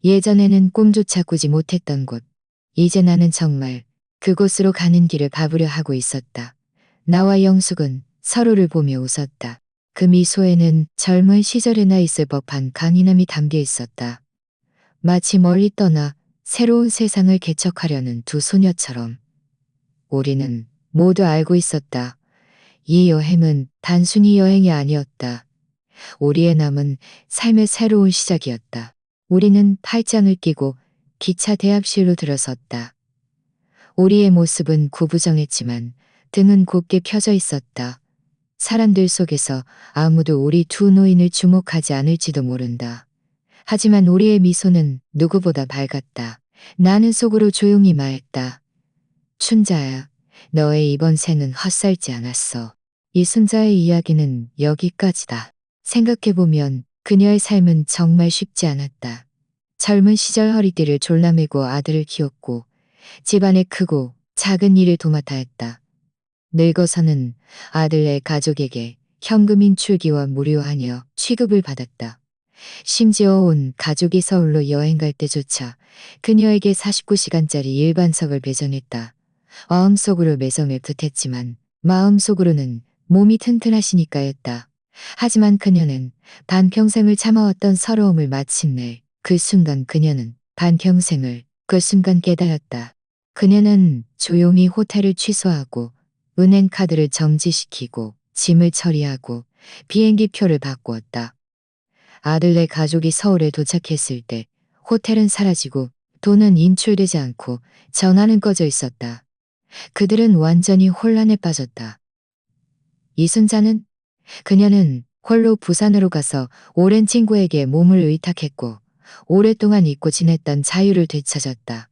예전에는 꿈조차 꾸지 못했던 곳. 이제 나는 정말 그곳으로 가는 길을 밟으려 하고 있었다. 나와 영숙은 서로를 보며 웃었다. 그 미소에는 젊은 시절에나 있을 법한 강인함이 담겨 있었다. 마치 멀리 떠나 새로운 세상을 개척하려는 두 소녀처럼. 우리는 모두 알고 있었다. 이 여행은 단순히 여행이 아니었다. 우리의 남은 삶의 새로운 시작이었다. 우리는 팔짱을 끼고 기차 대합실로 들어섰다. 우리의 모습은 구부정했지만 등은 곧게 펴져 있었다. 사람들 속에서 아무도 우리 두 노인을 주목하지 않을지도 모른다. 하지만 우리의 미소는 누구보다 밝았다. 나는 속으로 조용히 말했다. 춘자야, 너의 이번 생은 헛살지 않았어. 이순자의 이야기는 여기까지다. 생각해보면 그녀의 삶은 정말 쉽지 않았다. 젊은 시절 허리띠를 졸라매고 아들을 키웠고 집안의 크고 작은 일을 도맡아 했다. 늙어서는 아들네 가족에게 현금 인출기와 무료하녀 취급을 받았다. 심지어 온 가족이 서울로 여행 갈 때조차 그녀에게 49시간짜리 일반석을 배정했다. 마음속으로 매성을 듯했지만 마음속으로는 몸이 튼튼하시니까였다. 하지만 그녀는 반평생을 참아왔던 서러움을 마침내 그 순간 그녀는 반평생을 그 순간 깨달았다. 그녀는 조용히 호텔을 취소하고 은행 카드를 정지시키고 짐을 처리하고 비행기 표를 바꾸었다. 아들네 가족이 서울에 도착했을 때 호텔은 사라지고 돈은 인출되지 않고 전화는 꺼져 있었다. 그들은 완전히 혼란에 빠졌다. 이순자는 그녀는 홀로 부산으로 가서 오랜 친구에게 몸을 의탁했고 오랫동안 잊고 지냈던 자유를 되찾았다.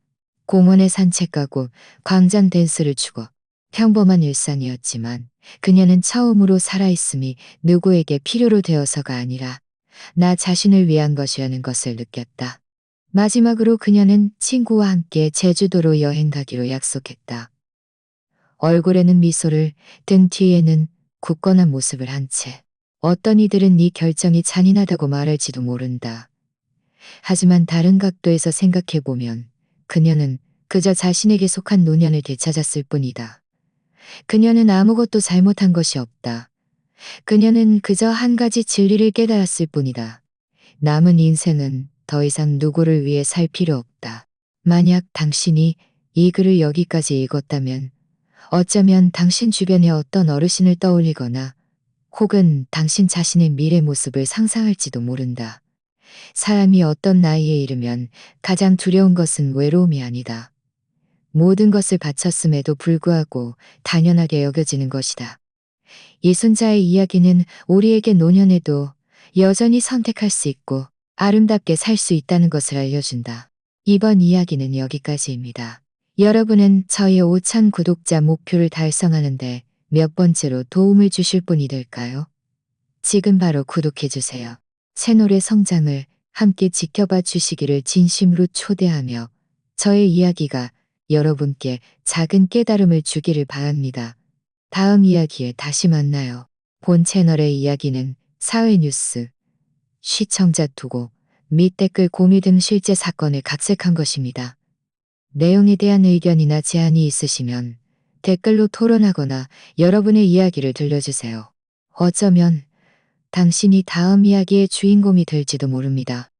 공원에 산책하고 광장 댄스를 추고 평범한 일상이었지만 그녀는 처음으로 살아있음이 누구에게 필요로 되어서가 아니라 나 자신을 위한 것이라는 것을 느꼈다. 마지막으로 그녀는 친구와 함께 제주도로 여행 가기로 약속했다. 얼굴에는 미소를, 등 뒤에는 굳건한 모습을 한 채. 어떤 이들은 네 결정이 잔인하다고 말할지도 모른다. 하지만 다른 각도에서 생각해보면 그녀는 그저 자신에게 속한 노년을 되찾았을 뿐이다. 그녀는 아무것도 잘못한 것이 없다. 그녀는 그저 한 가지 진리를 깨달았을 뿐이다. 남은 인생은 더 이상 누구를 위해 살 필요 없다. 만약 당신이 이 글을 여기까지 읽었다면 어쩌면 당신 주변의 어떤 어르신을 떠올리거나 혹은 당신 자신의 미래 모습을 상상할지도 모른다. 사람이 어떤 나이에 이르면 가장 두려운 것은 외로움이 아니다. 모든 것을 바쳤음에도 불구하고 당연하게 여겨지는 것이다. 이순자의 이야기는 우리에게 노년에도 여전히 선택할 수 있고 아름답게 살 수 있다는 것을 알려준다. 이번 이야기는 여기까지입니다. 여러분은 저희 5,000 구독자 목표를 달성하는데 몇 번째로 도움을 주실 분이 될까요? 지금 바로 구독해주세요. 채널의 성장을 함께 지켜봐 주시기를 진심으로 초대하며 저의 이야기가 여러분께 작은 깨달음을 주기를 바랍니다. 다음 이야기에 다시 만나요. 본 채널의 이야기는 사회뉴스, 시청자 투고 및 댓글 공유 등 실제 사건을 각색한 것입니다. 내용에 대한 의견이나 제안이 있으시면 댓글로 토론하거나 여러분의 이야기를 들려주세요. 어쩌면 당신이 다음 이야기의 주인공이 될지도 모릅니다.